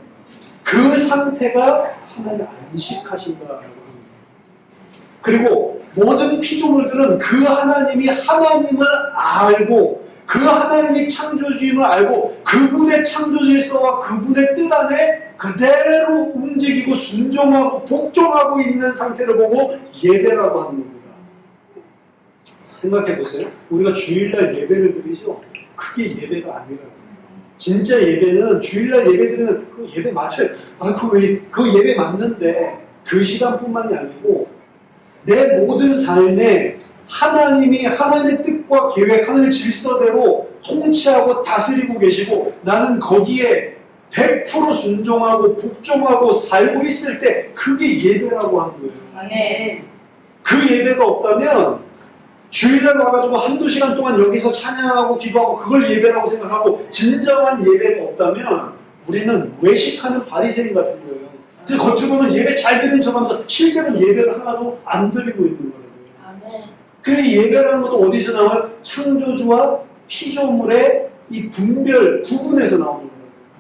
그 상태가 하나님 안식하신다라고 합니다. 그리고 모든 피조물들은 그 하나님이 하나님을 알고 그 하나님이 창조주임을 알고 그분의 창조 질서와 그분의 뜻 안에 그대로 움직이고 순종하고 복종하고 있는 상태를 보고 예배라고 하는 겁니다. 생각해 보세요. 우리가 주일날 예배를 드리죠. 그게 예배가 아니라고. 진짜 예배는 주일날 예배 드리는 그 예배 맞아요. 그 예배 맞는데 그 시간뿐만이 아니고 내 모든 삶에 하나님이 하나님의 뜻과 계획, 하나님의 질서대로 통치하고 다스리고 계시고 나는 거기에 100% 순종하고 복종하고 살고 있을 때 그게 예배라고 하는 거예요. 아멘. 그 예배가 없다면 주일날 와가지고 한두 시간 동안 여기서 찬양하고 기도하고 그걸 예배라고 생각하고 진정한 예배가 없다면 우리는 외식하는 바리새인 같은 거예요. 그래서 겉으로는 예배 잘 드리는 척하면서 실제로 예배를 하나도 안 드리고 있는 거예요. 아멘. 그 예배라는 것도 어디서 나와요? 창조주와 피조물의 이 분별, 구분에서 나오는 거예요.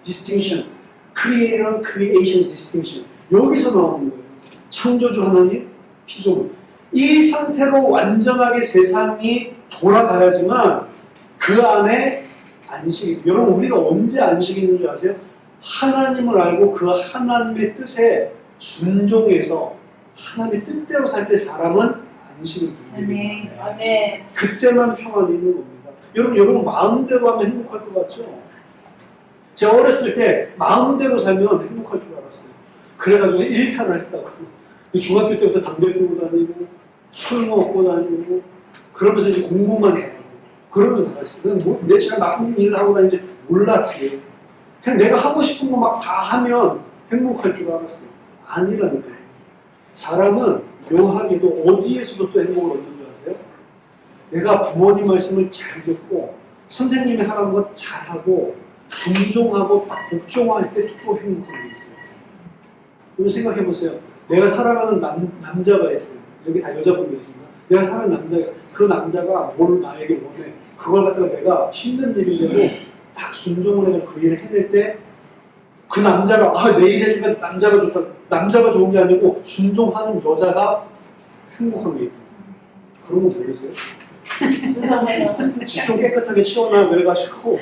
distinction, creator, creation, distinction. 여기서 나오는 거예요. 창조주 하나님, 피조물. 이 상태로 완전하게 세상이 돌아가야지만 그 안에 안식이, 여러분 우리가 언제 안식이 있는 줄 아세요? 하나님을 알고 그 하나님의 뜻에 순종해서 하나님의 뜻대로 살 때 사람은 안식을 누리게 됩니다. 아멘. 그때만 평안이 있는 겁니다. 여러분 마음대로 하면 행복할 것 같죠? 제가 어렸을 때 마음대로 살면 행복할 줄 알았어요. 그래가지고 일탈을 했다고. 중학교 때부터 담배 피우고 다니고 술 먹고 다니고 그러면서 이제 공부만 해요. 그러면 다 했어요. 뭐, 내가 나쁜 일을 하고 다니는지 몰랐지. 그냥 내가 하고 싶은 거 막 다 하면 행복할 줄 알았어요. 아니라는 거예요. 사람은 묘하게도 어디에서도 또 행복을 얻는 줄 아세요? 내가 부모님 말씀을 잘 듣고 선생님이 하라는 것 잘하고 순종하고 딱 복종할 때 또 행복한 게 있어요. 그럼 생각해 보세요. 내가 사랑하는 남자가 있어요. 여기 다 여자분들이신가? 내가 사랑하는 남자가 있어요. 그 남자가 뭘 나에게 원해. 그걸 갖다가 내가 힘든 일인데도 딱 순종을 해서 그 일을 해낼 때 그 남자가 내 일 해주면 남자가 좋다. 남자가 좋은 게 아니고 순종하는 여자가 행복한 게 있다. 그런 거 모르세요? 집 좀 깨끗하게 치워놔 그래가지고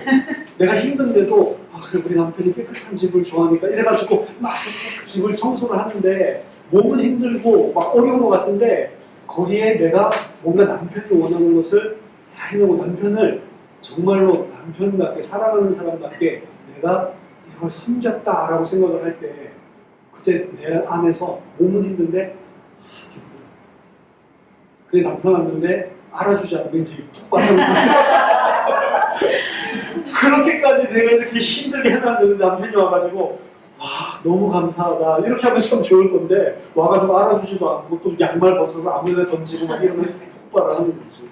내가 힘든데도 그래 우리 남편이 깨끗한 집을 좋아하니까 이래가지고 막 집을 청소를 하는데 몸은 힘들고 막 어려운 것 같은데 거기에 내가 뭔가 남편이 원하는 것을 다 해내고 남편을 정말로 남편답게 사랑하는 사람답게 내가 이걸 섬겼다라고 생각을 할 때 그때 내 안에서 몸은 힘든데 기쁘다. 그게 남편 왔는데 알아주지 않으면 이제 툭 빠지는 거죠. 그렇게까지 내가 이렇게 힘들게 해놨는데 남편이 와가지고 너무 감사하다 이렇게 하면 참 좋을 건데 와가지고 알아주지도 않고 또 양말 벗어서 아무데나 던지고 막 이러면 폭발을 하는 거지.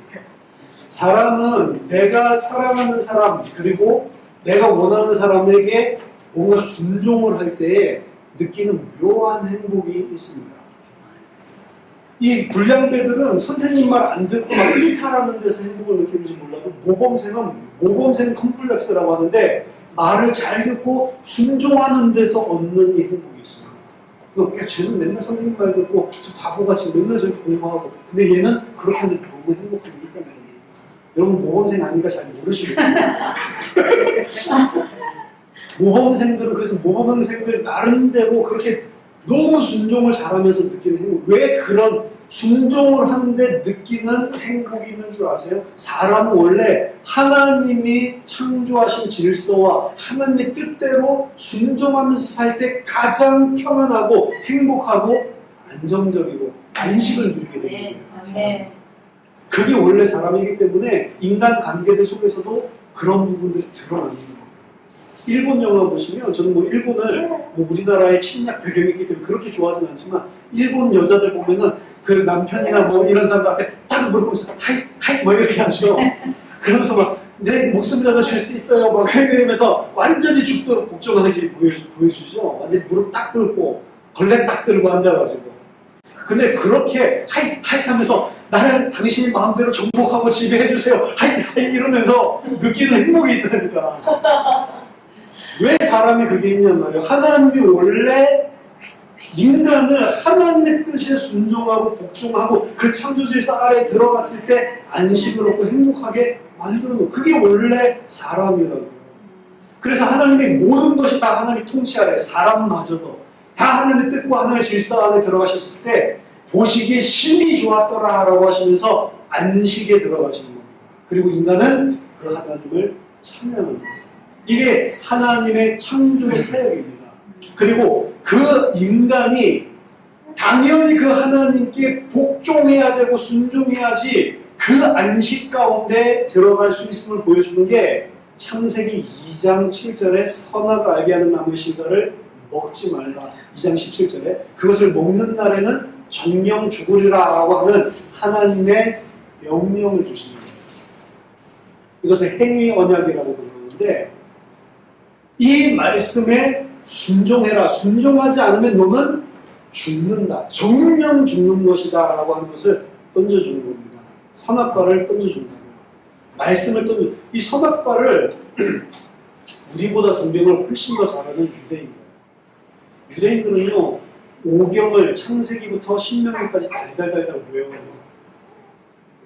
사람은 내가 사랑하는 사람 그리고 내가 원하는 사람에게 뭔가 순종을 할 때에 느끼는 묘한 행복이 있습니다. 이 불량배들은 선생님 말 안 듣고 막 일탈하는 데서 행복을 느끼는지 몰라도 모범생은 모범생 컴플렉스라고 하는데 말을 잘 듣고 순종하는 데서 얻는 이 행복이 있습니다. 쟤는 맨날 선생님 말 듣고 저 바보같이 맨날 저기 공부하고 근데 얘는 그렇게 하는데 너무 행복한 게 있다는 거예요. 여러분 모범생 아니니까 잘 모르시겠어요. 모범생들은 그래서 모범생들 나름대로 그렇게 너무 순종을 잘하면서 느끼는 행복. 왜 그런 순종을 하는데 느끼는 행복이 있는 줄 아세요? 사람은 원래 하나님이 창조하신 질서와 하나님의 뜻대로 순종하면서 살 때 가장 평안하고 행복하고 안정적이고 안식을 누리게 되는 거예요. 그게 원래 사람이기 때문에 인간 관계들 속에서도 그런 부분들이 드러나는 거예요. 일본 영화 보시면 저는 뭐 일본을 뭐 우리나라의 침략 배경이 있기 때문에 그렇게 좋아하진 않지만 일본 여자들 보면은 그 남편이나 뭐 이런 사람들 앞에 딱 물어보면서 하이 하이 뭐 이렇게 하죠. 그러면서 막 내 목숨이라도 줄 수 있어요 막 그러면서 완전히 죽도록 복종하게 보여주죠. 완전히 무릎 딱 꿇고 벌레 딱 들고 앉아가지고. 근데 그렇게 하이 하이 하면서 나를 당신이 마음대로 정복하고 지배해주세요 하이 하이 이러면서 느끼는 행복이 있다니까. 왜 사람이 그게 있냔 말이에요. 하나님이 원래 인간을 하나님의 뜻에 순종하고 복종하고 그 창조 질서 아래에 들어갔을 때 안식을 얻고 행복하게 만들어 놓은 그게 원래 사람이라고요. 그래서 하나님의 모든 것이 다 하나님의 통치 아래 사람마저도 다 하나님의 뜻과 하나님의 질서 안에 들어가셨을 때 보시기에 심히 좋았더라 라고 하시면서 안식에 들어가시는 겁니다. 그리고 인간은 그 하나님을 찬양하는 겁니다. 이게 하나님의 창조의 사역입니다. 그리고 그 인간이 당연히 그 하나님께 복종해야 되고 순종해야지 그 안식 가운데 들어갈 수 있음을 보여주는 게 창세기 2장 7절에 선악을 알게 하는 나무의 실과를 먹지 말라. 2장 17절에 그것을 먹는 날에는 정령 죽으리라 라고 하는 하나님의 명령을 주십니다. 이것을 행위 언약이라고 부르는데 이 말씀에 순종해라. 순종하지 않으면 너는 죽는다. 정령 죽는 것이다 라고 하는 것을 던져주는 겁니다. 선악과를 던져준다고요. 말씀을 던져. 이 선악과를 우리보다 성경을 훨씬 더 잘하는 유대인들. 유대인들은요. 오경을 창세기부터 신명기까지 달달달달 외워요.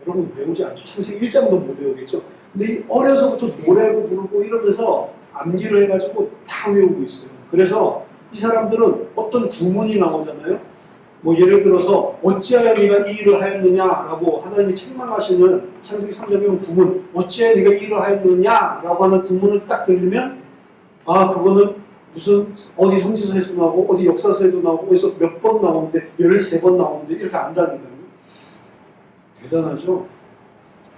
여러분 외우지 않죠? 창세기 1장도 못 외우겠죠? 근데 어려서부터 노래고 부르고 이러면서 암기를 해가지고 다 외우고 있어요. 그래서 이 사람들은 어떤 구문이 나오잖아요. 뭐 예를 들어서 어찌하여 네가 이 일을 하였느냐라고 하나님이 책망하시는 창세기 3장의 구문 어찌하여 네가 이 일을 하였느냐라고 하는 구문을 딱 들리면 아 그거는 무슨 어디 성지서에서 나오고 어디 역사서에도 나오고 어디서 몇 번 나오는데 13번 나오는데 이렇게 안다니까요. 대단하죠.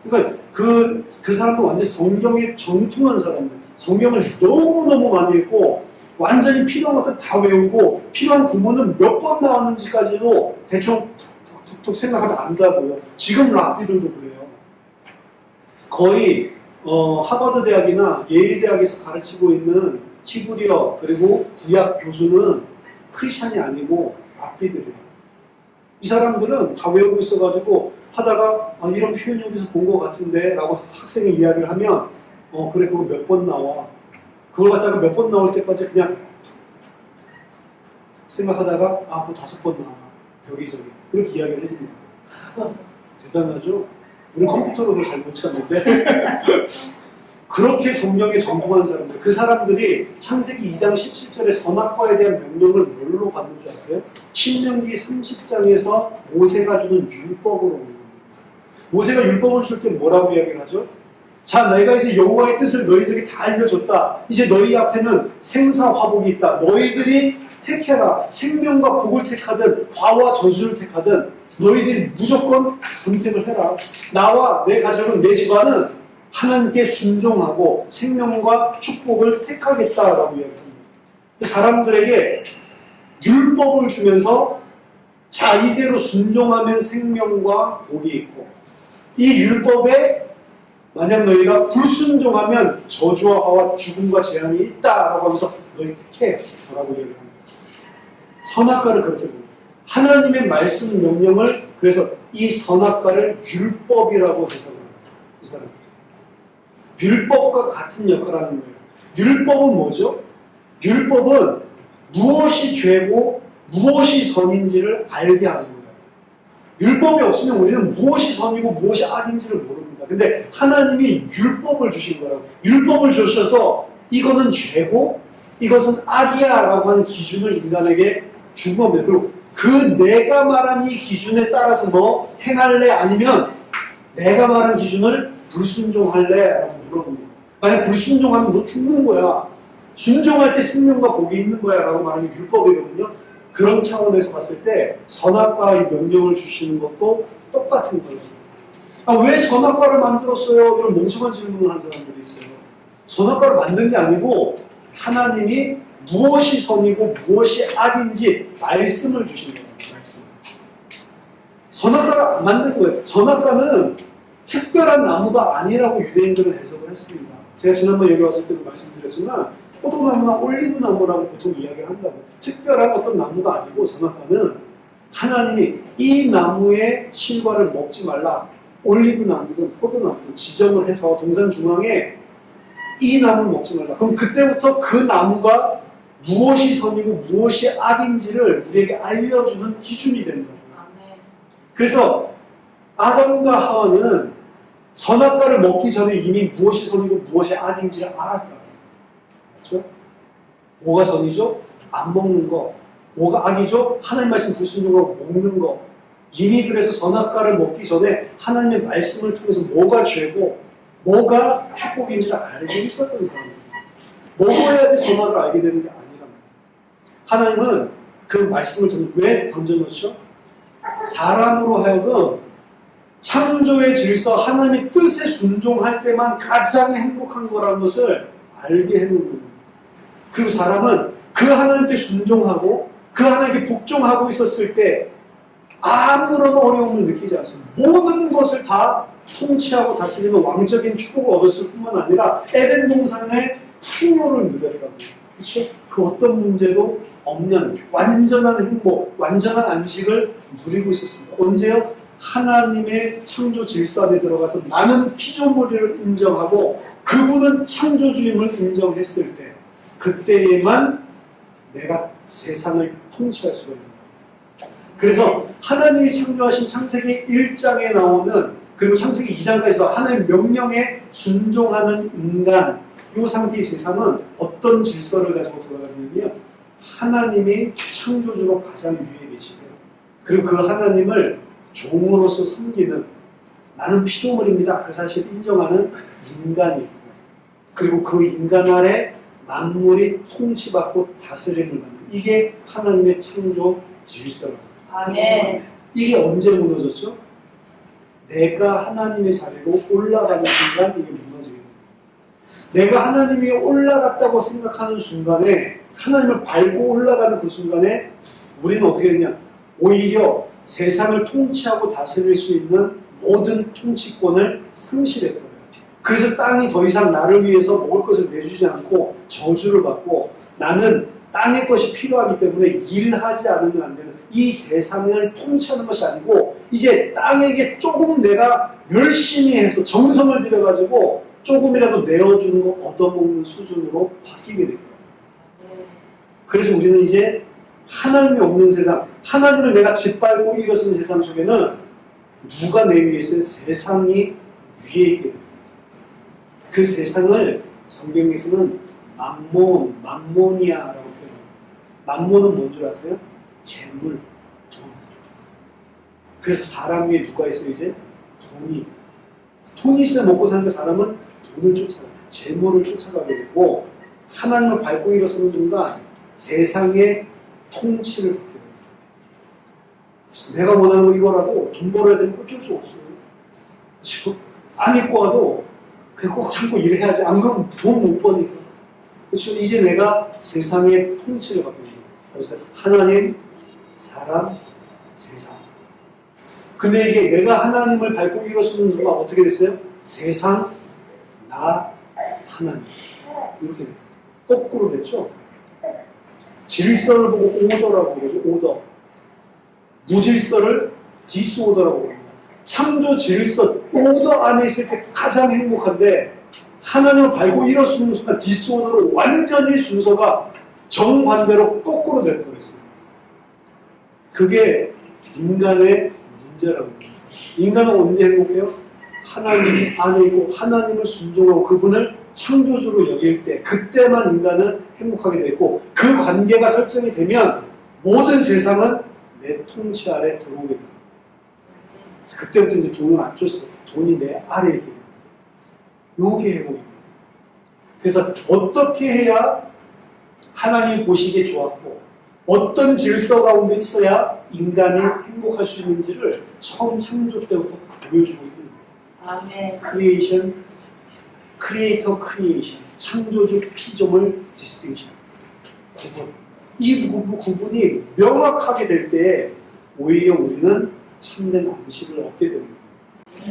그러니까 그 사람도 완전 성경에 정통한 사람들. 성경을 너무너무 많이 읽고 완전히 필요한 것들 다 외우고 필요한 구문은 몇 번 나왔는지까지도 대충 톡톡톡 생각하면 안다고요. 지금 랍비들도 그래요. 거의 하버드 대학이나 예일 대학에서 가르치고 있는 히브리어 그리고 구약 교수는 크리스찬이 아니고 랍비들이에요. 이 사람들은 다 외우고 있어가지고 하다가 이런 표현이 어디서 본 것 같은데 라고 학생이 이야기를 하면 그래 그거 몇 번 나와. 그걸 갖다가 몇 번 나올 때까지 그냥 생각하다가 그거 5번 나와. 여기저기. 이렇게 이야기를 해줍니다. 대단하죠? 우리 컴퓨터로도 잘 못 찾는데 그렇게 성경에 정통한 사람들 그 사람들이 창세기 2장 17절의 선악과에 대한 명령을 뭘로 받는 줄 아세요? 신명기 30장에서 모세가 주는 율법으로 받는 겁니다. 모세가 율법을 줄 때 뭐라고 이야기를 하죠? 자, 내가 이제 여호와의 뜻을 너희들에게 다 알려줬다. 이제 너희 앞에는 생사화복이 있다. 너희들이 택해라. 생명과 복을 택하든 화와 저주를 택하든 너희들이 무조건 선택을 해라. 나와 내 가족은 내 집안은 하나님께 순종하고 생명과 축복을 택하겠다라고 이야기합니다. 사람들에게 율법을 주면서 자, 이대로 순종하면 생명과 복이 있고 이 율법에 만약 너희가 불순종하면 저주와 화와 죽음과 재앙이 있다라고 하면서 너희 택해 라고 얘기를 합니다. 선악과를 그렇게 봅니다. 하나님의 말씀 명령을 그래서 이 선악과를 율법이라고 해석을 합니다. 이 사람 율법과 같은 역할을 하는 거예요. 율법은 뭐죠? 율법은 무엇이 죄고 무엇이 선인지를 알게 하는 거예요. 율법이 없으면 우리는 무엇이 선이고 무엇이 악인지를 모릅니다. 근데 하나님이 율법을 주신 거라고. 율법을 주셔서 이거는 죄고 이것은 악이야 라고 하는 기준을 인간에게 중범이에요. 그리고 그 내가 말한 이 기준에 따라서 너 행할래? 아니면 내가 말한 기준을 불순종할래? 라고 물어봅니다. 만약 불순종하면 너 죽는 거야. 순종할 때 생명과 복이 있는 거야 라고 말하는 게 율법이거든요. 그런 차원에서 봤을 때 선악과의 명령을 주시는 것도 똑같은 거예요. 아, 왜 선악과를 만들었어요? 이런 멍청한 질문을 하는 사람들이 있어요. 선악과를 만든 게 아니고 하나님이 무엇이 선이고 무엇이 악인지 말씀을 주신 거예요. 말씀. 선악과를 안 만든 거예요. 선악과는 특별한 나무가 아니라고 유대인들은 해석을 했습니다. 제가 지난번 여기 왔을 때도 말씀드렸지만 포도나무나 올리브나무라고 보통 이야기를 한다고. 특별한 어떤 나무가 아니고 선악과는 하나님이 이 나무의 실과를 먹지 말라. 올리브나무든 포도나무든 지정을 해서 동산 중앙에 이 나무를 먹지 말라. 그럼 그때부터 그 나무가 무엇이 선이고 무엇이 악인지를 우리에게 알려주는 기준이 되는 거예요. 그래서 아담과 하와는 선악과를 먹기 전에 이미 무엇이 선이고 무엇이 악인지를 알았다. 그렇죠? 뭐가 선이죠? 안 먹는 거. 뭐가 악이죠? 하나님 말씀 불순종하고 먹는 거. 이미 그래서 선악과를 먹기 전에 하나님의 말씀을 통해서 뭐가 죄고 뭐가 축복인지를 알고 있었던 사람입니다. 먹어야지 선악을 알게 되는 게 아니랍니다. 하나님은 그 말씀을 왜 던져놓죠? 사람으로 하여금 창조의 질서, 하나님의 뜻에 순종할 때만 가장 행복한 거라는 것을 알게 해놓는 겁니다. 그리고 사람은 그 하나님께 순종하고 그 하나님께 복종하고 있었을 때 아무런 어려움을 느끼지 않습니다. 모든 것을 다 통치하고 다스리는 왕적인 축복을 얻었을 뿐만 아니라 에덴 동산의 풍요를 누려갑니다. 그렇죠? 그 어떤 문제도 없는 완전한 행복, 완전한 안식을 누리고 있었습니다. 언제요? 하나님의 창조 질서 안에 들어가서 나는 피조물을 인정하고 그분은 창조주임을 인정했을 때 그때에만 내가 세상을 통치할 수가 있는 거예요. 그래서 하나님이 창조하신 창세기 1장에 나오는 그리고 창세기 2장까지서 하나님의 명령에 순종하는 인간 이 상태의 세상은 어떤 질서를 가지고 돌아가냐면 하나님이 창조주로 가장 위에 계시고 그리고 그 하나님을 종으로서 섬기는 나는 피조물입니다. 그 사실을 인정하는 인간이 있고 그리고 그 인간 아래 만물이 통치받고 다스림을 받는 이게 하나님의 창조 질서입니다. 아멘. 이게 언제 무너졌죠? 내가 하나님의 자리로 올라가는 순간 이게 무너지게 됩니다. 내가 하나님이 올라갔다고 생각하는 순간에 하나님을 밟고 올라가는 그 순간에 우리는 어떻게 되냐? 오히려 세상을 통치하고 다스릴 수 있는 모든 통치권을 상실해버려요. 그래서 땅이 더 이상 나를 위해서 먹을 것을 내주지 않고 저주를 받고 나는 땅의 것이 필요하기 때문에 일하지 않으면 안 되는 이 세상을 통치하는 것이 아니고 이제 땅에게 조금 내가 열심히 해서 정성을 들여가지고 조금이라도 내어주는 거 얻어먹는 수준으로 바뀌게 됩니다. 그래서 우리는 이제 하나님이 없는 세상, 하나님을 내가 짓밟고 일어서는 세상 속에는 누가 내 위에 있어요? 세상이 위에 있게 됩니다. 그 세상을 성경에서는 맘모니아라고 표현합니다. 맘모는 뭔 줄 아세요? 재물, 돈. 그래서 사람 위에 누가 있어요 이제? 돈이 있어야 먹고 사는데 사람은 돈을 쫓아가요. 재물을 쫓아가게 되고 하나님을 밟고 일어서는 순간 세상의 통치를 받게 됩니다. 내가 원하는 거 이거라도 돈 벌어야 되면 어쩔 수 없어요. 그렇죠? 안 입고 와도 그냥 꼭 참고 일해야지. 안 그러면 돈 못 버니까. 그렇죠? 이제 내가 세상의 통치를 받게 됩니다. 그래서 하나님, 사람, 세상. 근데 이게 내가 하나님을 밟고 일어서는 순간 어떻게 됐어요? 세상, 나, 하나님. 이렇게 돼요. 거꾸로 됐죠? 질서를 보고 오더라고 그러죠. 오더. 무질서를 디스오더라고 합니다. 창조 질서, 오더 안에 있을 때 가장 행복한데 하나님을 밟고 일어서는 순간 디스오더로 완전히 순서가 정반대로 거꾸로 되어버렸어요. 그게 인간의 문제라고 합니다. 인간은 언제 행복해요? 하나님 안에 있고 하나님을 순종하고 그분을 창조주로 여길 때 그때만 인간은 행복하게 되고 그 관계가 설정이 되면 모든 세상은 내 통치 아래 들어오게 됩니다. 그때부터 이제 돈을 안 줬어요. 돈이 내 아래에 돼요. 요게 회복입니다. 그래서 어떻게 해야 하나님 보시기에 좋았고 어떤 질서 가운데 있어야 인간이 행복할 수 있는지를 처음 창조 때부터 보여주고 있는 거예요. 아멘. 크리에이션, 크리에이터 크리에이션, 창조주 피조물 디스팅션, 구분. 이 구분이 명확하게 될 때 오히려 우리는 참된 안식을 얻게 됩니다.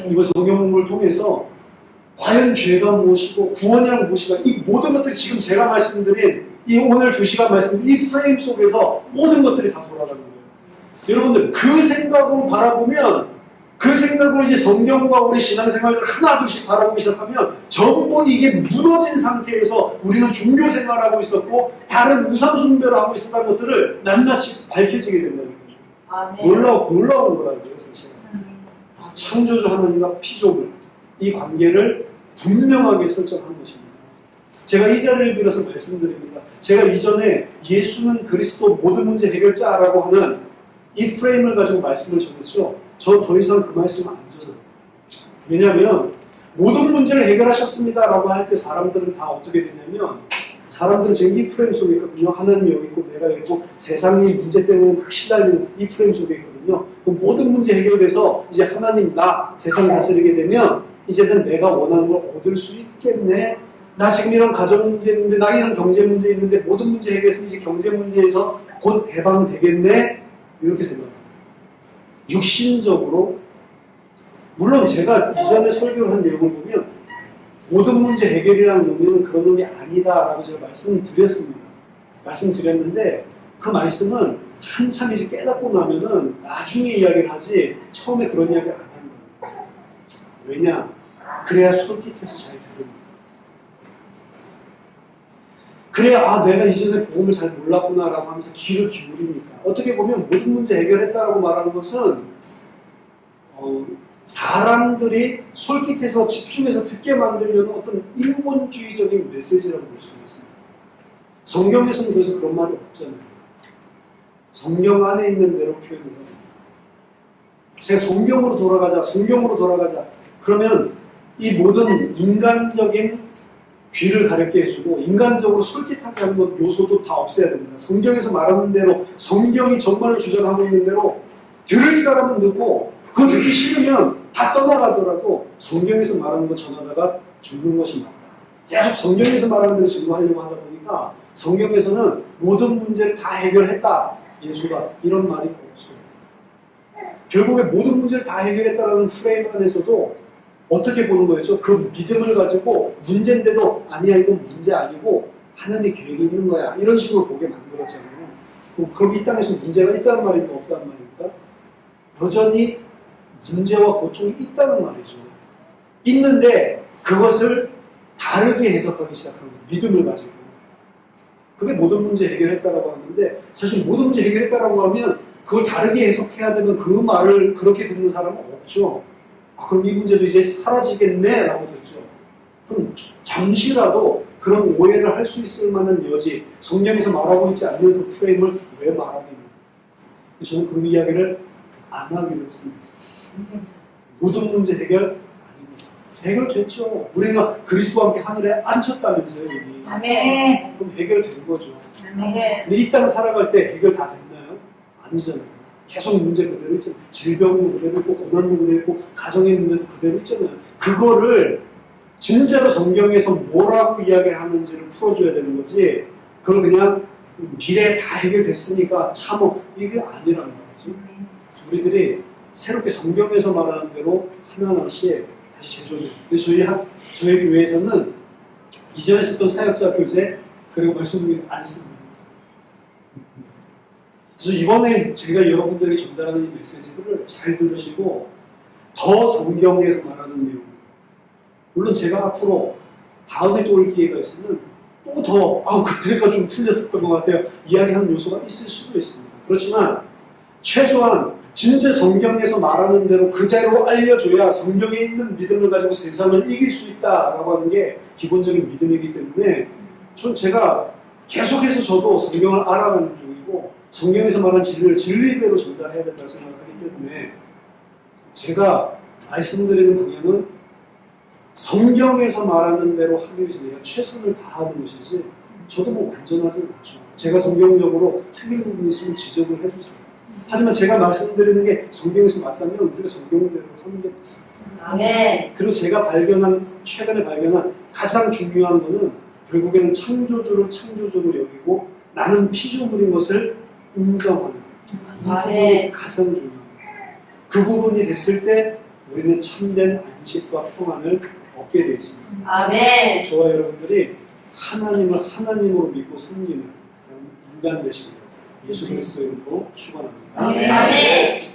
이번 성경 공부를 통해서 과연 죄가 무엇이고 구원이란 무엇인가, 이 모든 것들이 지금 제가 말씀드린 이 오늘 2시간 말씀드린 이 프레임 속에서 모든 것들이 다 돌아가는 거예요. 여러분들 그 생각으로 바라보면, 그 생각으로 이제 성경과 우리 신앙생활을 하나둘씩 바라보기 시작하면 전부 이게 무너진 상태에서 우리는 종교 생활하고 있었고 다른 우상 숭배를 하고 있었다는 것들을 낱낱이 밝혀지게 된다는 거죠. 아멘. 놀라운 거라고요, 사실. 창조주 하나님과 피조물, 이 관계를 분명하게 설정한 것입니다. 제가 이 자리를 빌어서 말씀드립니다. 제가 이전에 예수는 그리스도 모든 문제 해결자라고 하는 이 프레임을 가지고 말씀을 전했죠. 저 더 이상 그 말씀 안 전해요. 왜냐하면 모든 문제를 해결하셨습니다라고 할 때 사람들은 다 어떻게 되냐면, 사람들은 지금 이 프레임 속에 있거든요. 하나님이 여기 있고 내가 있고 세상이 문제 때문에 막 시달리는 이 프레임 속에 있거든요. 그 모든 문제 해결돼서 이제 하나님, 나 세상 다스리게 되면 이제는 내가 원하는 걸 얻을 수 있겠네. 나 지금 이런 가정 문제 있는데, 나 이런 경제 문제 있는데 모든 문제 해결해서 이제 경제 문제에서 곧 해방되겠네. 이렇게 생각합니다. 육신적으로, 물론 제가 이전에 설교를 한 내용을 보면 모든 문제 해결이라는 의미는 그런 의미 아니다라고 제가 말씀드렸습니다. 말씀드렸는데 그 말씀은 한참 이제 깨닫고 나면은 나중에 이야기를 하지 처음에 그런 이야기를 안 하는 거예요. 왜냐? 그래야 솔깃해서 잘 들습니다. 그래야 내가 이전에 복음을 잘 몰랐구나라고 하면서 귀를 기울이니까. 어떻게 보면 모든 문제 해결했다라고 말하는 것은 사람들이 솔깃해서 집중해서 듣게 만들려는 어떤 인본주의적인 메시지라고 볼 수 있습니다. 성경에서는 그래서 그런 말이 없잖아요. 성경 안에 있는 대로 표현을 합니다. 제가 성경으로 돌아가자. 그러면 이 모든 인간적인 귀를 가렵게 해주고 인간적으로 솔깃하게 하는 것 요소도 다 없애야 됩니다. 성경에서 말하는 대로, 성경이 정말로 주장하고 있는 대로 들을 사람은 듣고 그거 듣기 싫으면 다 떠나가더라도 성경에서 말하는 거 전하다가 죽는 것이 맞다. 계속 성경에서 말하는 대로 증거하려고 하다 보니까 성경에서는 모든 문제를 다 해결했다. 예수가 이런 말이 없어요. 결국에 모든 문제를 다 해결했다라는 프레임 안에서도 어떻게 보는 거였죠? 그 믿음을 가지고 문제인데도 아니야, 이건 문제 아니고 하나님의 계획이 있는 거야. 이런 식으로 보게 만들었잖아요. 그럼 이 땅에서 문제가 있다는 말입니까? 없다는 말입니까? 여전히 문제와 고통이 있다는 말이죠. 있는데 그것을 다르게 해석하기 시작한 거예요. 믿음을 가지고. 그게 모든 문제 해결했다라고 하는데, 사실 모든 문제 해결했다라고 하면 그걸 다르게 해석해야 되는 그 말을 그렇게 듣는 사람은 없죠. 그럼 이 문제도 이제 사라지겠네 라고 듣죠. 그럼 잠시라도 그런 오해를 할 수 있을 만한 여지, 성경에서 말하고 있지 않는 그 프레임을 왜 말하겠냐. 저는 그 이야기를 안 하기로 했습니다. 모든 문제 해결 아닙니다. 해결됐죠. 우리가 그리스도와 함께 하늘에 앉혔다면서요, 이미. 아멘. 그럼 해결된 거죠. 아멘. 근데 이 땅 살아갈 때 해결 다 됐나요? 아니잖아요. 계속 문제 그대로 있잖아요. 질병도 그대로 있고, 고난도 그대로 있고, 가정의 문제도 그대로 있잖아요. 그거를 진짜로 성경에서 뭐라고 이야기하는지를 풀어줘야 되는 거지, 그걸 그냥 미래에 다 해결됐으니까 참어, 이게 아니라는 거지. 우리들이 새롭게 성경에서 말하는 대로 하나하나씩 다시 제조해요. 그래서 저희 교회에서는 이전에 썼던 사역자 교재, 그리고 말씀을 안 씁니다. 그래서 이번에 제가 여러분들에게 전달하는 이 메시지들을 잘 들으시고 더 성경에서 말하는 내용, 물론 제가 앞으로 다음에 또 올 기회가 있으면 또 더 그때가 좀 틀렸었던 것 같아요. 이야기하는 요소가 있을 수도 있습니다. 그렇지만 최소한 진짜 성경에서 말하는 대로 그대로 알려줘야 성경에 있는 믿음을 가지고 세상을 이길 수 있다라고 하는 게 기본적인 믿음이기 때문에 제가 계속해서 저도 성경을 알아가는 중이고 성경에서 말한 진리를 진리대로 전달해야 된다고 생각하기 때문에 제가 말씀드리는 방향은 성경에서 말하는 대로 하기 위해서 내가 최선을 다하는 것이지 저도 뭐 완전하진 않죠. 제가 성경적으로 틀린 부분이 있으면 지적을 해주세요. 하지만 제가 말씀드리는 게 성경에서 맞다면 우리가 성경대로 하는 게 맞습니다. 아멘. 그리고 제가 최근에 발견한 가장 중요한 것은 결국에는 창조주를 창조주로 여기고 나는 피조물인 것을 인정하는 이 부분이 가장 중요합니다. 그 부분이 됐을 때 우리는 참된 안식과 평안을 얻게 되어 있습니다. 아멘. 저와 여러분들이 하나님을 하나님으로 믿고 섬기는 그런 인간 되시기를 예수 그리스도 이름으로 축원합니다. 아멘.